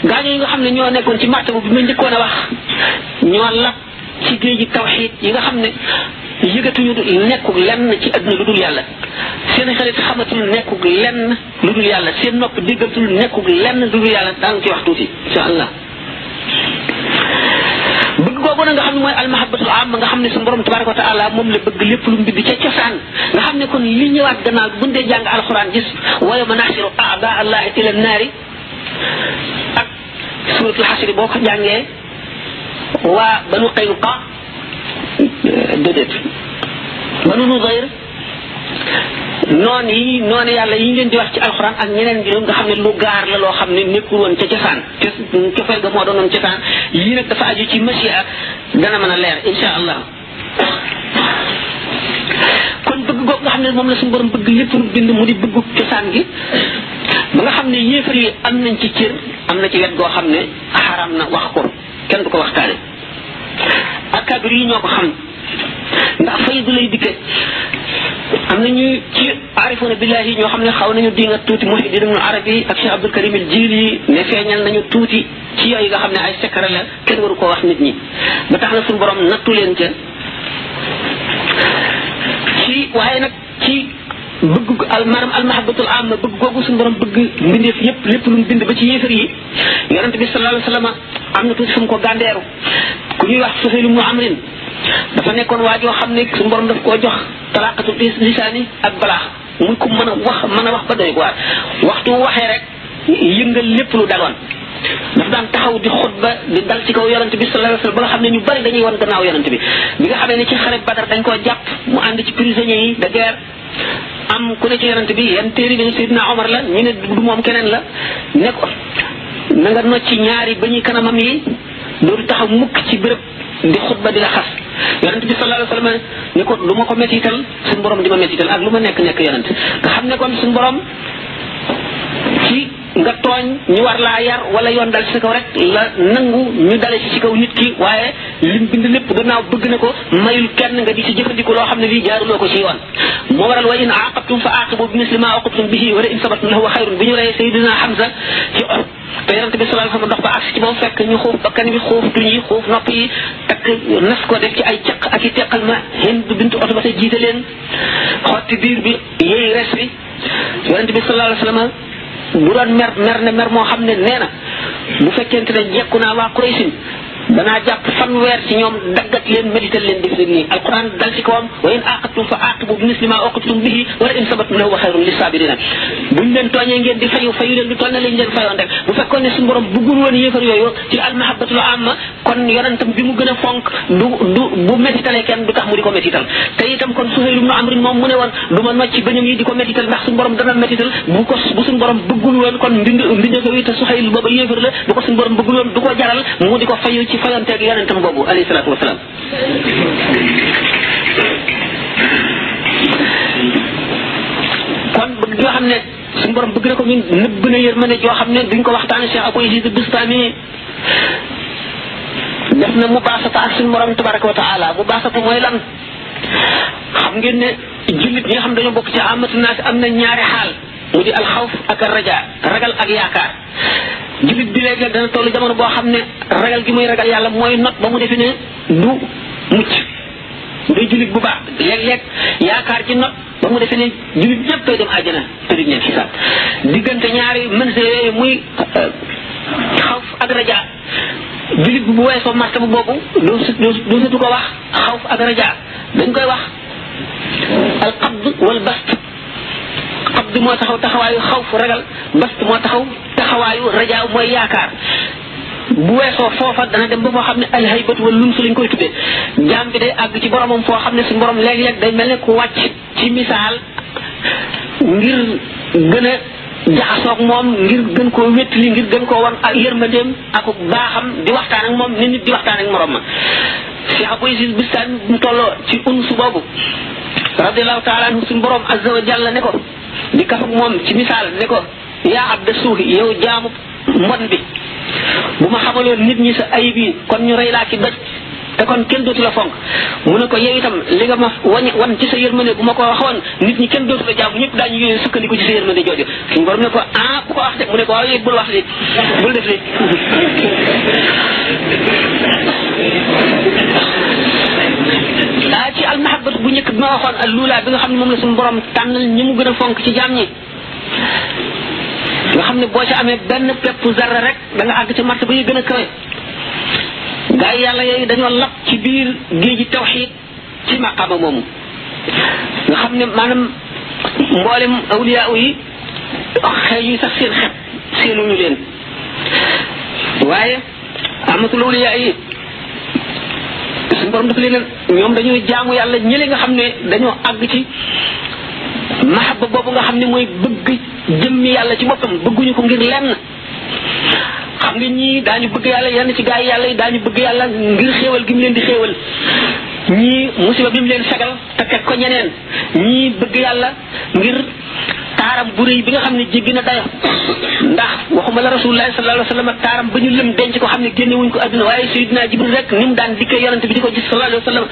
gaañoo yi nga xam ne ñoo nekkoon ci martaba bi ma njëkkoon a wax ñoo lap ci géej gi tawxiid yi nga xam ne yëgatuñu nekkul lenn ci àdduna lu dul yàlla seen xarit xamatul nekkul lenn lu dul yàlla seen nopp déggatul nekkul lenn lu dul yàlla daa nga ci wax tuuti insha allah bëgg googu nag nga xam ne mooy almahabatul am nga xam ne suñu borom tabaraka wa taala moom la bëgg lépp lu mu bind ca cosaan nga xam ne kon li ñëwaat gannaaw buñ dee jàng alxuraan gis wa yawma nahshuru a'da allahi ila naari ak suratul xasri boo ko jàngee waa banu qaynuqa déedéet banu nudayr noonu yàlla yi ñu leen di wax ci alxuraan ak ñeneen gi nga xam ne lu gaar la loo xam ne nekkul woon ca cosaan te cofeel ga moo doonoon cosaan yii nag dafa aju ci machia dana mën a leer insha allah kon bëgg googu nga xam ne moom la suñu borom bëgg lépp lu bind mu di bëggu cosaan gi ba nga xam ne yéefar yi am nañ ci cër am na ci wet goo xam ne xaram na wax ko kenn du ko waxtaane akabir yi ñoo ko xam ndax fay du lay dikke am nañu ci arifuna billahi ñoo xam ne xaw nañu dinga tuuti Muhyiddin ibn Arabi ak Cheikh Abdul Karim al Jili ne feeñal nañu tuuti ci yooyu nga xam ne ay secret la kenn waru koo wax nit ñi ba tax na suñu borom nattu leen ca ci waaye nag ci bëgg maanaam almahabatul amma bëgg googu suñu borom bëgg mbindeef yépp lépp lu mu bind ba ci yéefar yi yonent bi sallallahu alayhi wasallam am na tuuti fu mu ko gàndeeru ku ñuy wax Suhayl ibn Amrin dafa nekkoon waa joo xam ne suñu borom daf koo jox talaqatul lisaani ak balaax muy ko mën a wax ba doy waar waxtu waxee rek yëngal lépp lu daloon daf daan taxaw di xutba di dal ci kaw yonent bi sallallahu alayhi wasallam ba nga xam ne ñu bari dañuy wan gannaaw yonent bi nga xamee ne ci xare Badar dañ koo jàpp mu ànd ci prisonniers yi de guerre am ku ne ci yonent bi yan téeri bi Seydina Omar la ñu ne du moom keneen la ne ko na nga nocci ñaari ba ñuy kanamam yi dootu taxaw mukk ci béréb di xutba di la xas yonent bi sallallahu alayhi wasallam ne ko lu ma ko mettital suñu borom di ma mettital ak lu ma nekk yonent nga xam ne kon suñu borom ci nga tooñ ñu war laa yar wala yoon dal ci sa kaw rek la nangu ñu dale ci kaw nit ki waaye lim bind lépp gannaaw bëgg na ko mayul kenn nga di ci jëfandiku loo xam ne lii jaaruloo ko ci yoon moo waral wa in aqabtum fa aqibu bi misli ma aqabtum bihi wala in sabatum lahu xayrun bi ñu rey Sayyidina Hamza ci te yonent bi sallallahu alayhi wasallam dox ba agsi ci boobu fekk ñu xuuf bakkan bi xuuf tuñ yi xuuf nopp yi takk nas ko def ci ay caq ak i teqal ma Hind bintu Utba te jiite leen xotti biir bi yooyu res bi yonent bi sallallahu alayhi wasallam bu doon mer moo xam ne nee na bu fekkente ne jekku naa waa Quraysin danaa jàpp fanweer ci ñoom daggat leen médital leen def leen nii alquran dal ci kawam wa in aqabtum fa aqibu bi misli ma uqibtum bihi wala in sabatum lahu xayrun lis-sabirina buñ leen tooñee ngeen di fayu leen di toll ne lañ leen fayoon rek bu fekkoon ne suñu borom bëggul woon yéefar yooyu ci almahabatul amma kon yonentam bi mu gën a fonk du bu méditalee kenn du tax mu di ko médital te itam kon Suhayl ibn Amr moom mu ne woon du ma nocc bañam yi di ko médital ndax suñu borom dana médital bu suñu borom bëggul woon kon mbindeef yi te Suhayl booba yéefar la bu ko suñu borom bëggul woon du ko jaral mu di ko fayu ci fayonteeg yonentam boobu alayhi salaatu wasalaam kon bëgg yoo xam ne suñu borom bëgg na ko ñun nëbb na yërmande joo xam ne duñ ko waxtaane Cheikh Abou Yazid Bistami def na mubaasata ak suñu borom tabaraka wa taala mubaasata mooy lan xam ngeen ne jullit ñi nga xam dañoo bokk ci amatu naas am na ñaari xaal mu di alxawf ak raja ragal ak yaakaar jullit bi léeg-léeg dana toll jamono boo xam ne ragal gi muy ragal yàlla mooy not ba mu defe ne du mucc day jullit bu baax léeg-léeg yaakaar ci not ba mu defe ne jullit ñëpp koy dem àjjana te duñ leen xisaab diggante ñaari mënse yooyu muy xawf ak raja jullit bu weesoo martaba boobu doo satu ko wax xawf ak raja dañ koy wax alqabd wal bast qabd moo taxaw taxawaayu xawf ragal bast moo taxaw taxawaayu rajaaw mooy yaakaar bu weesoo foofa dana dem ba foo xam ne alhaybatu wal lumsu lañ koy tuddee jaam bi day àgg ci boromam foo xam ne suñu borom léeg-léeg day mel ne ku wàcc ci misaal ngir gën a jaxasoog moom ngir gën koo wéttali ngir gën koo wan ak yërmandeem ak baaxam di waxtaan ak moom ni nit di waxtaan ak morom ma Cheikh Abou Yazid Bistami mu tolloo ci unsu boobu radiyallahu taala anhu suñu borom azza wa jalla ne ko di kafak moom ci misaal ne ko yaa abda suuhi yow jaamu mbon bi bu ma xamaloon nit ñi sa ayib yi kon ñu rey laa ci doj te kon kenn dootu la fonk mu ne ko yow itam li nga ma wan ci sa yërmande bu ma ko waxoon nit ñi kenn dootu la jaamu ñëpp daañu yooyu sukkandiku ci sa yërmande jooju suñu borom ne ko bu ko wax de mu ne ko waaw yéeg bul wax li bul def li ci almahabatu bu njëkk bi ma waxoon al luula bi nga xam ne moom la suñu borom tànnal ñi mu gën a fonk ci jaam ñi nga xam ne boo ci amee benn pepp zarra rek da nga àgg ci martaba yi gën a kawe gaa yi yàlla yooyu dañoo lap ci biir géeji tawxiid ci maqaama moomu nga xam ne maanaam mboolem awliyaa yi xëy yi sax seen xet seenuñu leen waaye amatul awliyaa yi suñu borom dafa leen ñoom dañuy jaamu yàlla ñële nga xam ne dañoo àgg ci mahabba boobu nga xam ne mooy bëgg jëmmi yàlla ci boppam bëgguñu ko ngir lenn xam nga ñii daañu bëgg yàlla yenn ci gaa yi yàlla yi daañu bëgg yàlla ngir xéewal gi mu leen di xéewal ñii musiba bi mu leen fegal te teg ko ñeneen ñii bëgg yàlla ngir taaram bu rëy bi nga xam ne jéggi na dayo ndax waxuma la rasulullahi sallallahu alayhi wa sallam taaram ba ñu lëm denc ko xam ne génnewuñ ko adduna waaye sayidina jibril rek ni mu daan dikkee yonent bi di ko gis sallallahu alayhi wa sallam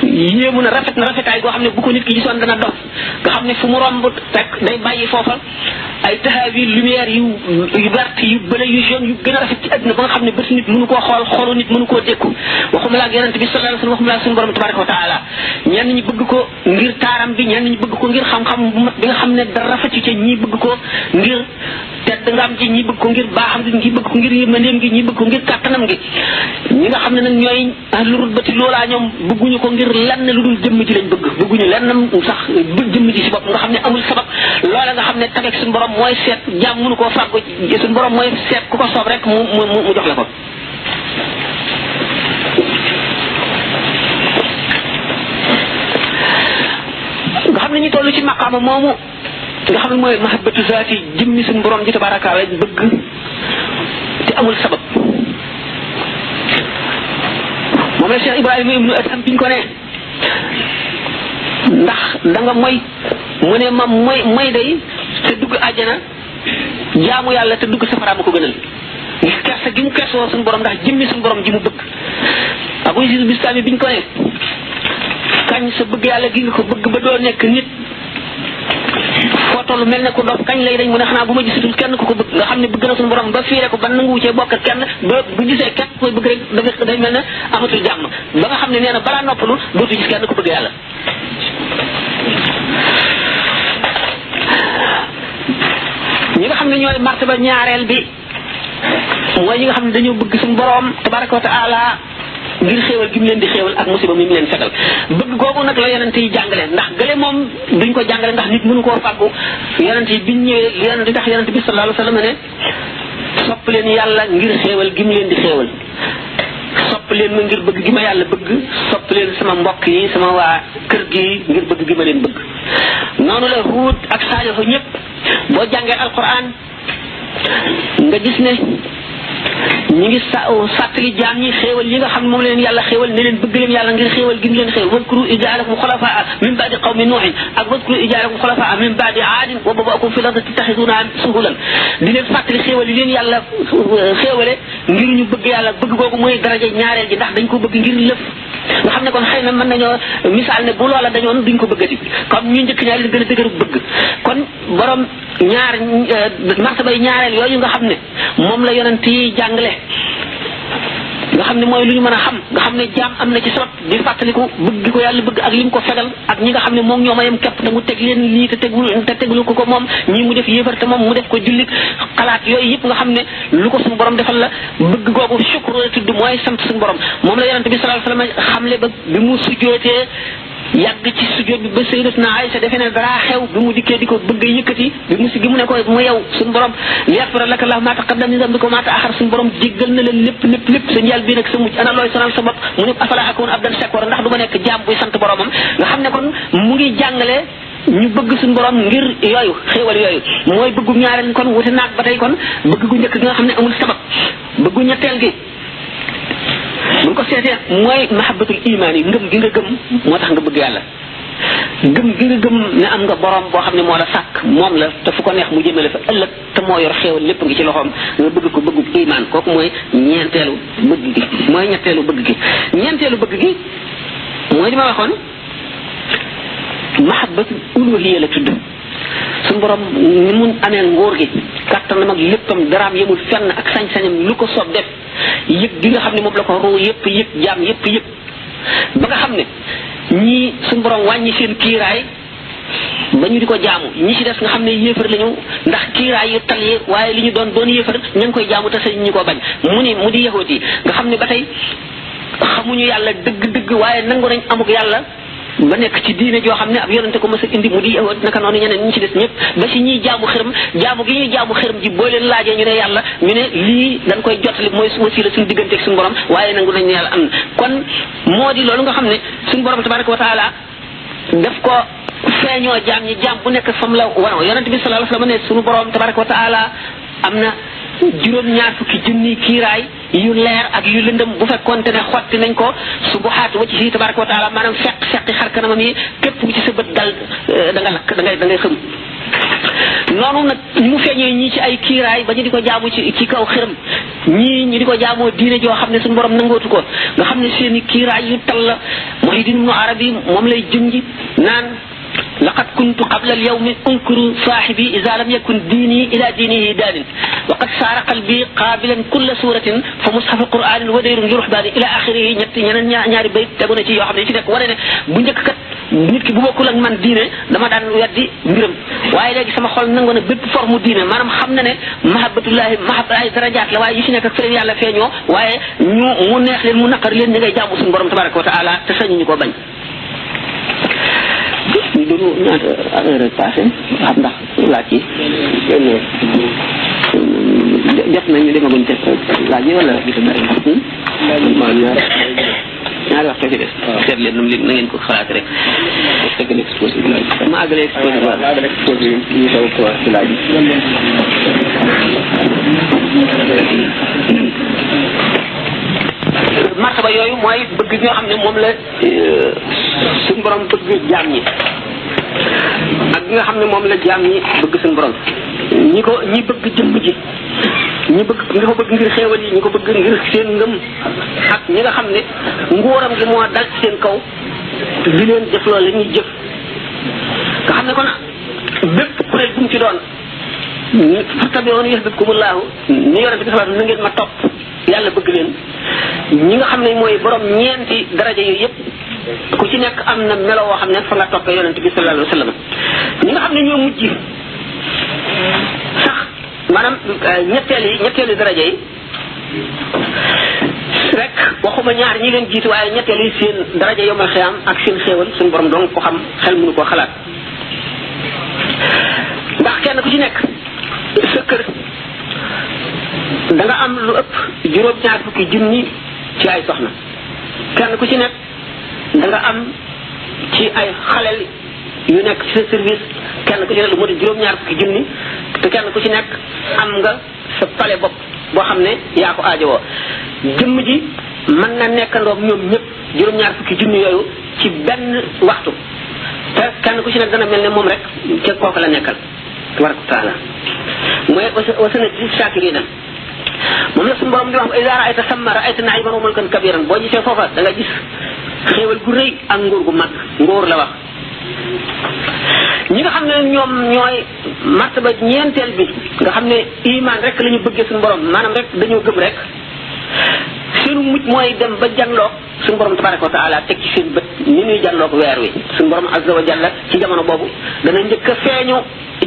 yéemu na rafetaay goo xam ne bu ko nit ki gisoon dana dof nga xam ne fu mu romb rek day bàyyi foofa ay taxawi lumière yu vert yu bële yu jaune yu gën a rafet ci adduna ba nga xam ne bët nit mënu koo xool xolu nit mënu koo dékku waxuma la ak yonent bi sallallahu alayhi wa sallam waxuma la ak suñu borom tabaraka wa taala ñenn ñi bëgg ko ngir taaram bi ñenn ñi bëgg ko ngir xam-xam bu mat bi nga xam ne dara rafet ci ñi bëgg ko ngir tedd nga am ci ñi bëgg ko ngir baaxam gi ñi bëgg ko ngir yërmandeem gi ñi bëgg ko ngir kàttanam gi ñi nga xam ne nag ñooy ahlu rutbati loolaa ñoom bëgguñu ko ngir lenn lu dul jëmm ji lañ bëgguñu lennam sax jëmm ji si bopp nga xam ne amul sabab loola nga xam ne tabeek suñu borom mooy seet jaam mënu koo fàggu suñu borom mooy seet ku ko soob rek mu jox la ko nga xam ne ñu toll ci maqaama moomu nga xam ne mooy mahabbatu zaati jëmmi suñu borom ji tabaraka wa bëgg te amul sabab moom la Cheikh Ibrahima ibnu Adham biñ ko ne ndax da nga mooy mu ne ma mooy day te dugg àjjana jaamu yàlla te dugg safara ma ko gënal ngir kersa gi mu kersoo suñu borom ndax jëmmi suñu borom ji mu bëgg Abu Yazid Bistami biñ ko ne kañ sa bëgg yàlla gi nga ko bëgg ba doo nekk nit foo toll mel ne ku dof kañ lay dañ mu ne xanaa bu ma gisatul kenn ku ko bëgg nga xam ne bëgg na suñu borom ba fiire ko ba nanguwu cee bokk kenn ba bu gisee kenn koy bëgg rek day mel ne amatul jàmm ba nga xam ne nee na balaa noppalu dootu gis kenn ku bëgg yàlla ñi nga xam ne ñooy martaba ñaareel bi mooy ñi nga xam ne dañoo bëgg suñu borom tabaraka wa taala ngir xéewal gi mu leen di xéewal ak musiba mi mu leen fetal bëgg googu nag la yonent yi jàngale ndax gële moom duñ ko jàngale ndax nit mënu koo fàggu yonent yi biñ ñëwee yonent tax yonent bi sallallahu alayhi wa sallam ne sopp leen yàlla ngir xéewal gi mu leen di xéewal sopp leen ma ngir bëgg gi ma yàlla bëgg sopp leen sama mbokk yi sama waa kër gi ngir bëgg gi ma leen bëgg noonu la Huud ak Saalihu ñëpp boo jàngee alquran nga gis ne ñi ngi fàttali jaam ñi xéewal yi nga xam ne moom leen yàlla xéewal ne leen bëgg leen yàlla ngir xéewal gi mu leen xéewal wadkuru ijaalakum xulafaa min baadi qawmi nuuhin ak wadkuru ijaalakum xulafaa min baadi aadin wa babaakum fi lardi tattaxiduuna suhulan di leen fàttali xéewal yi leen yàlla xéewale ngir ñu bëgg yàlla bëgg googu mooy daraja ñaareel ji ndax dañ ko bëgg ngir lëf nga xam ne kon xëy na mën nañoo misaal ne bu loola dañoon duñ ko bëggati comme ñu njëkk ñaar leen gën a dëgëru bëgg kon borom ñaar martabay ñaareel yooyu nga xam ne moom la yonent yi jàngale nga xam ne mooy lu ñu mën a xam nga xam ne jaam am na ci sabab di fàttaliku bëgg gi ko yàlla bëgg ak li mu ko fegal ak ñi nga xam ne moom ñoo mayam képp te mu teg leen lii te tegul ko moom ñii mu def yéefar te moom mu def ko jullit xalaat yooyu yëpp nga xam ne lu ko suñu borom defal la bëgg googu shukru la tudd mooy sant suñu borom moom la yonent bi sallallahu alayhi wasallam xamle ba bi mu sujjootee yàgg ci sujjóot bi ba sayyidatuna Aïcha defe ne dara xew bi mu dikkee di ko bëgg a yëkkati bi mu si gi mu ne ko mu yow suñu borom liyaghfira laka Allahu ma taqaddama min dhanbika wa ma ta'akhkhara suñu borom jéggal na la lépp sa njël bi nag sa mujj ana looy sonal sa bopp mu ne afala akunu abdan shakura ndax du ma nekk jaam buy sant boromam nga xam ne kon mu ngi jàngale ñu bëgg suñu borom ngir yooyu xéewal yooyu mooy bëggu ñaareel kon wuti naag ba tey kon bëgg gu njëkk gi nga xam ne amul sabab bëggu ñetteel gi buñ ko seetee mooy mahabbatul imaan yi ngëm gi nga gëm moo tax nga bëgg yàlla gëm gi nga gëm ne am nga borom boo xam ne moo la sàkk moom la te fu ko neex mu jëmale fa ëllëg te moo yor xéewal lépp ngi ci loxoom nga bëgg ko bëggu iman kooku mooy ñeenteelu bëgg gi mooy ñetteelu bëgg gi ñeenteelu bëgg gi mooy li ma waxoon mahabbatu uluhiyya la tudd suñu borom ni mun amee nguur gi kàttanam ak léppam daraam yemul fenn ak sañ-sañam lu ko soob def yëg gi nga xam ne moom la ko ruu yëpp yëg jaam yëpp yëg ba nga xam ne ñii suñu borom wàññi seen kiiraay ba ñu di ko jaamu ñi ci des nga xam ne yéefar lañu ndax kiiraay yu tal yi waaye li ñu doon yéefar ña ngi koy jaamu te sañ ñu ko bañ mu di yahuud yi nga xam ne ba tey xamuñu yàlla dëgg-dëgg waaye nangu nañ amuk yàlla ba nekk ci diine joo xam ne ab yonente ko mës a indi mu di yahuud naka noonu ñeneen ñi ci des ñëpp ba ci ñiy jaamu xërëm jaamu gi ñuy jaamu xërëm ji boo leen laajee ñu ne yàlla ñu ne lii dañ koy jottali mooy wasiila suñu digganteeg suñu borom waaye nangu nañ ne yàlla am na kon moo di loolu nga xam ne suñu borom tabaraka wa taala daf ko feeñoo jaam ñi jaam bu nekk fam la wanoo yonente bi sallallahu alayhi wasallam ne suñu borom tabaraka wa taala am na juróom-ñaar fukki junni kiiraay yu leer ak yu lëndëm bu fekkoonte ne xotti nañ ko subuhaat wa ci tabaraka wa taala maanaam seqi xar kanamam yi képp ku ci sa bët dal da nga lakk da ngay xëm noonu nag ñu mu feeñee ñii ci ay kiiraay ba ñu di ko jaamu ci kaw xërëm ñii ñu di ko jaamoo diine joo xam ne suñu borom nangootu ko nga xam ne seen i kiiraay yu tal la Muhyiddin Ibn Arabi moom lay junji naan laqad kuntu qabla al-yawmi unkuru saahibi idha lam yakun diini ila diinihi daanin wa qad saara qalbi qaabilan kulla suuratin fa mushaf qur'aanin wa dayrun li ruhbaani ila axirihi ñaari bayt tegu na ci yoo xam ne ci nekk wane ne bu njëkk kat nit ki bu bokkul ak man diine dama daan weddi mbiram waaye léegi sama xol nangu na bépp forme diine maanaam xam na ne mahabbatullahi ay darajaat la waaye yi ci nekk ak fële yàlla feeñoo waaye mu neex leen mu naqar leen ñi ngay jaamu suñu borom tabaraka wa taala te sañu ñu ko bañ. ñu déglu ñaata heure passé xam ndax laaj yi def nañu demaguñ te laaj yi wala ñaari waxtu ci des seet leen na ngeen ko xalaat rek dëgg exposé ma àggale exposé ñu xew ko ci laaj martaba yooyu mooy bëgg gi nga xam ne moom la suñu borom bëgg jaam ñi ak gi nga xam ne moom la jaam ñi bëgg suñu borom ñi bëgg jëmm ji ñi ko bëgg ngir xéewal yi ñi ko bëgg ngir seen ngëm ak ñi nga xam ne nguuram gi moo dal ci seen kaw di leen jëf loolu la ñuy jëf nga xam ne kon bépp kuréel bu mu ci doon fattabi'uuni yuhbibkumullaahu ni yonente bi sallallahu alayhi wasallam na ngeen ma topp yàlla bëgg leen ñi nga xam ne mooy borom ñeenti daraja yooyu yëpp ku ci nekk am na melo woo xam ne fa nga toppee yonente bi sallallahu alayhi wasallam ñi nga xam ne ñoo mujj sax maanaam ñetteelu daraja yi rek waxuma ñaar ñi leen jiitu waaye ñetteelu yi seen daraja yomal xiyaam ak seen xéewal suñu borom dong ko xam xel mënu koo xalaat ndax kenn ku ci nekk sa kër da nga am lu ëpp juróom-ñaar fukki junni ci ay soxna kenn ku ci nekk da nga am ci ay xaleel yu nekk ci sa service kenn ku ci nekk lu moo di juróom-ñaar fukki junni te kenn ku ci nekk am nga sa pale bopp boo xam ne yaa ko aajowoo jëmm ji mën na nekkandoog ñoom ñëpp juróom-ñaar fukki junni yooyu ci benn waxtu te kenn ku ci nekk dana mel ne moom rek ca kooku la nekkal tabaraka wa taala mooy wasanajzi shaakiriina moom la suñu borom di wax idaa ra'ayta samma ra'ayta na'iiman wa mulkan kabiiran boo gisee foofa da nga gis xéewal gu rëy ak nguur gu mag nguur la wax ñi nga xam ne ñoom ñooy martaba ñeenteel bi nga xam ne iman rek la ñu bëggee suñu borom maanaam rek dañoo gëm rek seenu mujj mooy dem ba janloog suñu borom tabaraka wa taala teg ci seen bët ni ñuy janloog weer wi suñu borom azza wa jalla ci jamono boobu dana njëkk a feeñu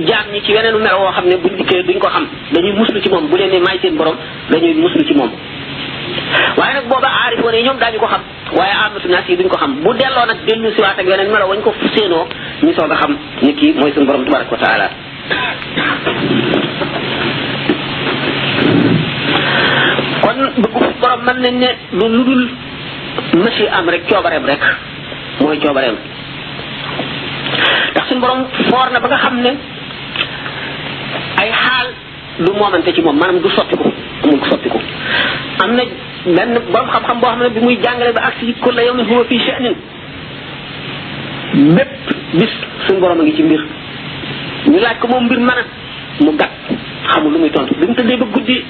jaam ñi ci weneenu melo woo xam ne buñ dikkee duñ ko xam dañuy muslu ci moom bu leen ne maay seen borom dañuy muslu ci moom waaye nag booba aarifoon yi ñoom daañu ko xam waaye amatu naas yi duñ ko xam bu delloo nag dellu si waat ak yeneen melo wañ ko séenoo ñu soog a xam ni kii mooy suñu borom tabaraka wa taala kon bëggu borom mën nañ ne lu dul mësi am rek coobareem rek mooy coobareem ndax suñu borom foor na ba nga xam ne ay xaal du moomante ci moom maanaam du soppiku amul soppiku am na benn borom xam-xam boo xam ne bi muy jàngale ba agsi kulla yawmin huwa fi sha'nin bépp bis suñu borom a ngi ci mbir ñu laaj ko moom mbir mën a mu gàtt xamul lu muy tontu bi mu tëddee ba guddi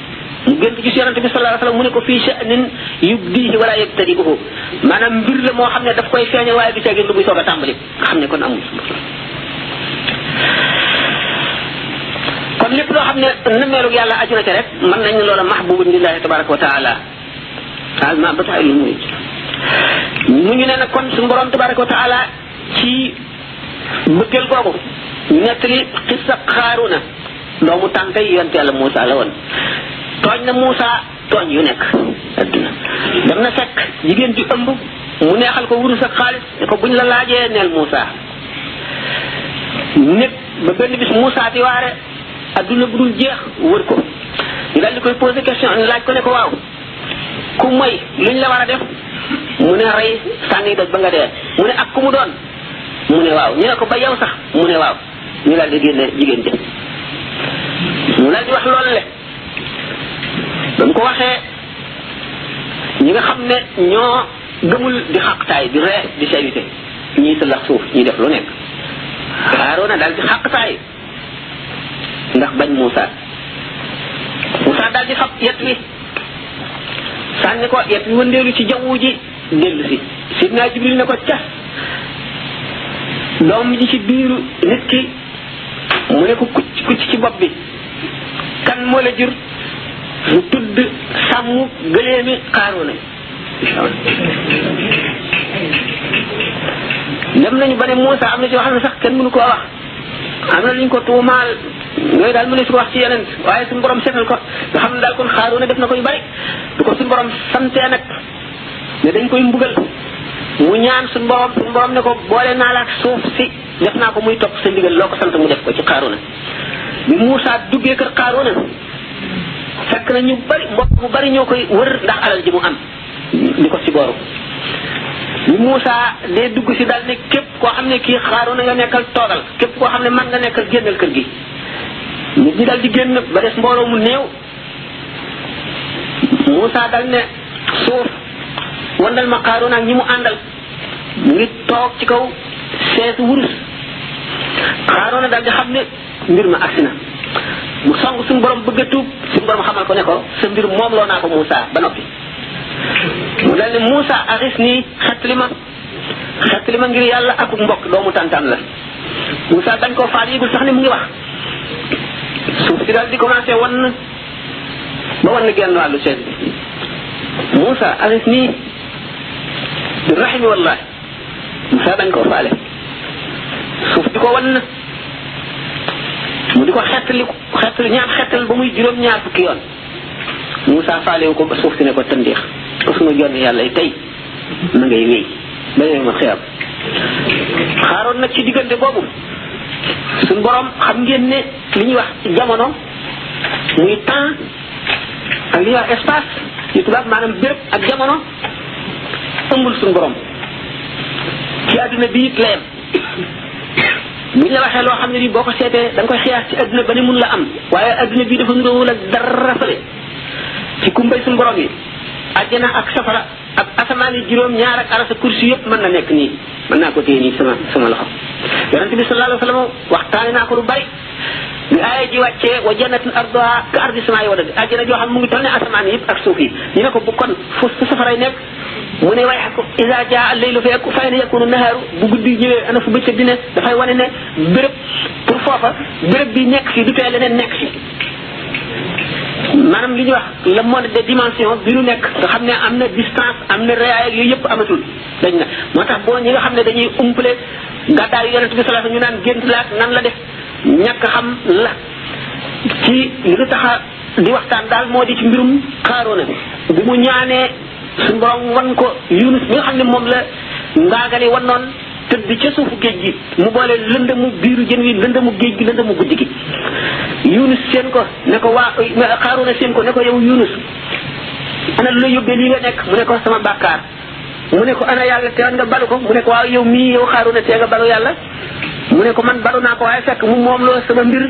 mu gént gis yonente bi sallallahu alayhi wasallam mu ne ko fii sha'nin yubdihi wala yabtadi'uhu maanaam mbir la moo xam ne daf koy feeñal waaye du caagin lu muy soog a tàmbali nga xam ne kon amul kon lépp loo xam ne nameelug yàlla aju na ca rek mën nañ loola mahbubun lillahi tabaraka wa taala alma ba tax lu muy mu ñu ne nag kon suñu borom tabaraka wa taala ci bëggeel googu ñu nettali xissa Xaaruna doomu tànkay yonte yàlla Muusa la woon tooñ na Muusa tooñ yu nekk adduna dem na fekk jigéen di ëmb mu neexal ko wurus ak xaalis ne ko buñ la laajee neel Muusa nekk ba benn bis Muusa di waare adduna bu dul jeex wër ko ñu daal di koy posé question ñu laaj ko ne ko waaw ku moy luñ la war a def mu ne rey sànni doj ba nga dee mu ne ak ku mu doon mu ne waaw ñu ne ko ba yow sax mu ne waaw ñu daal di génne jigéen jëm ñu daal di wax loolu le ba mu ko waxee ñi nga xam ne ñoo gëmul di xaqtaay di ree di sévité ñii sa lax suuf ñii def lu nekk Haaruna daal di xaqtaay ndax bañ Muusa daal di fab yet wi sànni ko yet wi wëndeelu ci jawwu ji dellu si Sidna Jibril ne ko cas doom ji ci biiru nit ki mu ne ko kucc ci bopp bi kan moo la jur mu tudd sàmm gëleemi Xaaruna dem nañu ba ne Muusa am na ci xam ne sax kenn mënu koo wax am na lu ñu ko tuumaal yooyu daal mu ne su ko wax ci yeneen waaye suñu borom seetal ko nga xam ne daal kon Xaaruna def na ko yu bari du ko suñu borom santee nag ne dañ koy mbugal mu ñaan suñu borom ne ko boole naa la ak suuf si def naa ko muy topp sa ndigal loo ko sant mu def ko ci Xaaruna bi Muusa duggee kër Xaaruna fekk na ñu bari mbokk mu bari ñoo koy wër ndax alal ji mu am di ko si booru bi Muusa dee dugg si daal ne képp koo xam ne kii Xaaruna nga nekkal toogal képp koo xam ne man nga nekkal génnal kër gi nit ñi daal di génn ba des mbooloo mu néew Muusa dal ne suuf wandal ma Xaaruna ak ñi mu àndal mu ngi toog ci kaw seesu wurus Xaaruna daal di xam ne mbir ma agsi na mu song suñu borom bëgg a tuub suñu borom xamal ko ne ko sa mbir moom loo naa ko Muusa ba noppi mu dal ne Muusa aris nii xettali ma ngir yàlla ak mbokk doomu tàntam la Muusa dañ koo faal yëgul sax ne mu ngi wax suuf si daal di commencé wan ba wan genn wàllu sees bi Muusa aris nii bi rahimi wallahi Muusa dañ koo faale suuf di ko wan mu di ko xettali ñaar xettal ba muy juróom-ñaar fukki yoon Muusa faalewu ko ba suuf si ne ko tëndeex ko sunu jonn yàlla yi tey ma ngay wéy ba yow ma xiyam xaaroon nag ci diggante boobu suñ borom xam ngeen ne li ñuy wax ci jamono muy temps ak li ñuy wax espace ci tubaab maanaam béréb ak jamono ëmbul suñ borom ci àdduna bi it layam buñ la waxee loo xam ne bi boo ko seetee da nga koy xiyaas ci àdduna ba ne mun la am waaye àdduna bi dafa nuróowul ak dara fële ci kumbay suñ borom yi àjjana ak safara ak asamaan yi juróom-ñaar ak arasa kursi yëpp mën na nekk nii mën naa ko téye nii sama loxo yonente bi sallallahu alayhi wa sallam waxtaane naa ko lu bari bi aaya ji wàccee wa jannatin arduha ka ardi samaa'i wal ardi àjjana joo xam mu ngi toll ne asamaan yëpp ak suuf yi ñu ne ko bu kon fu safaray nekk mu ne waaye ko iza jaa al-laylu fa ayna yakunu nahaaru bu guddi ñëwee ana fu bëccëg di ne dafay wane ne béréb pour foofa béréb bi nekk fi du tee leneen nekk fi maanaam li ñuy wax le monde des dimensions bi nu nekk nga xam ne am na distance am na réyaay yooyu yëpp amatul dañ na moo tax boo ñi nga xam ne dañuy umpale gàddaayu yonent bi sallallahu alayhi wasallam ñu naan gént laak nan la def ñàkk xam la ci li nu taxa di waxtaan daal moo di ci mbirum Xaaroona bi mu ñaanee suñu borom wan ko Yunus mi nga xam ne moom la ngaagali wanoon tëdd ca suufu géej gi mu boole lëndëmu biiru jën wi lëndëmu géej gi lëndëmu guddi gi Yunus seen ko ne ko waa Xaaroona seen ko ne ko yow Yunus ana lu la yóbbee lii nga nekk mu ne ko sama bàkkaar mu ne ko ana yàlla teewoon nga balu ko mu ne ko waaw yow mii yow Xaaroona tee nga balu yàlla mu ne ko man balu naa ko waaye fekk mu moom loo sama mbir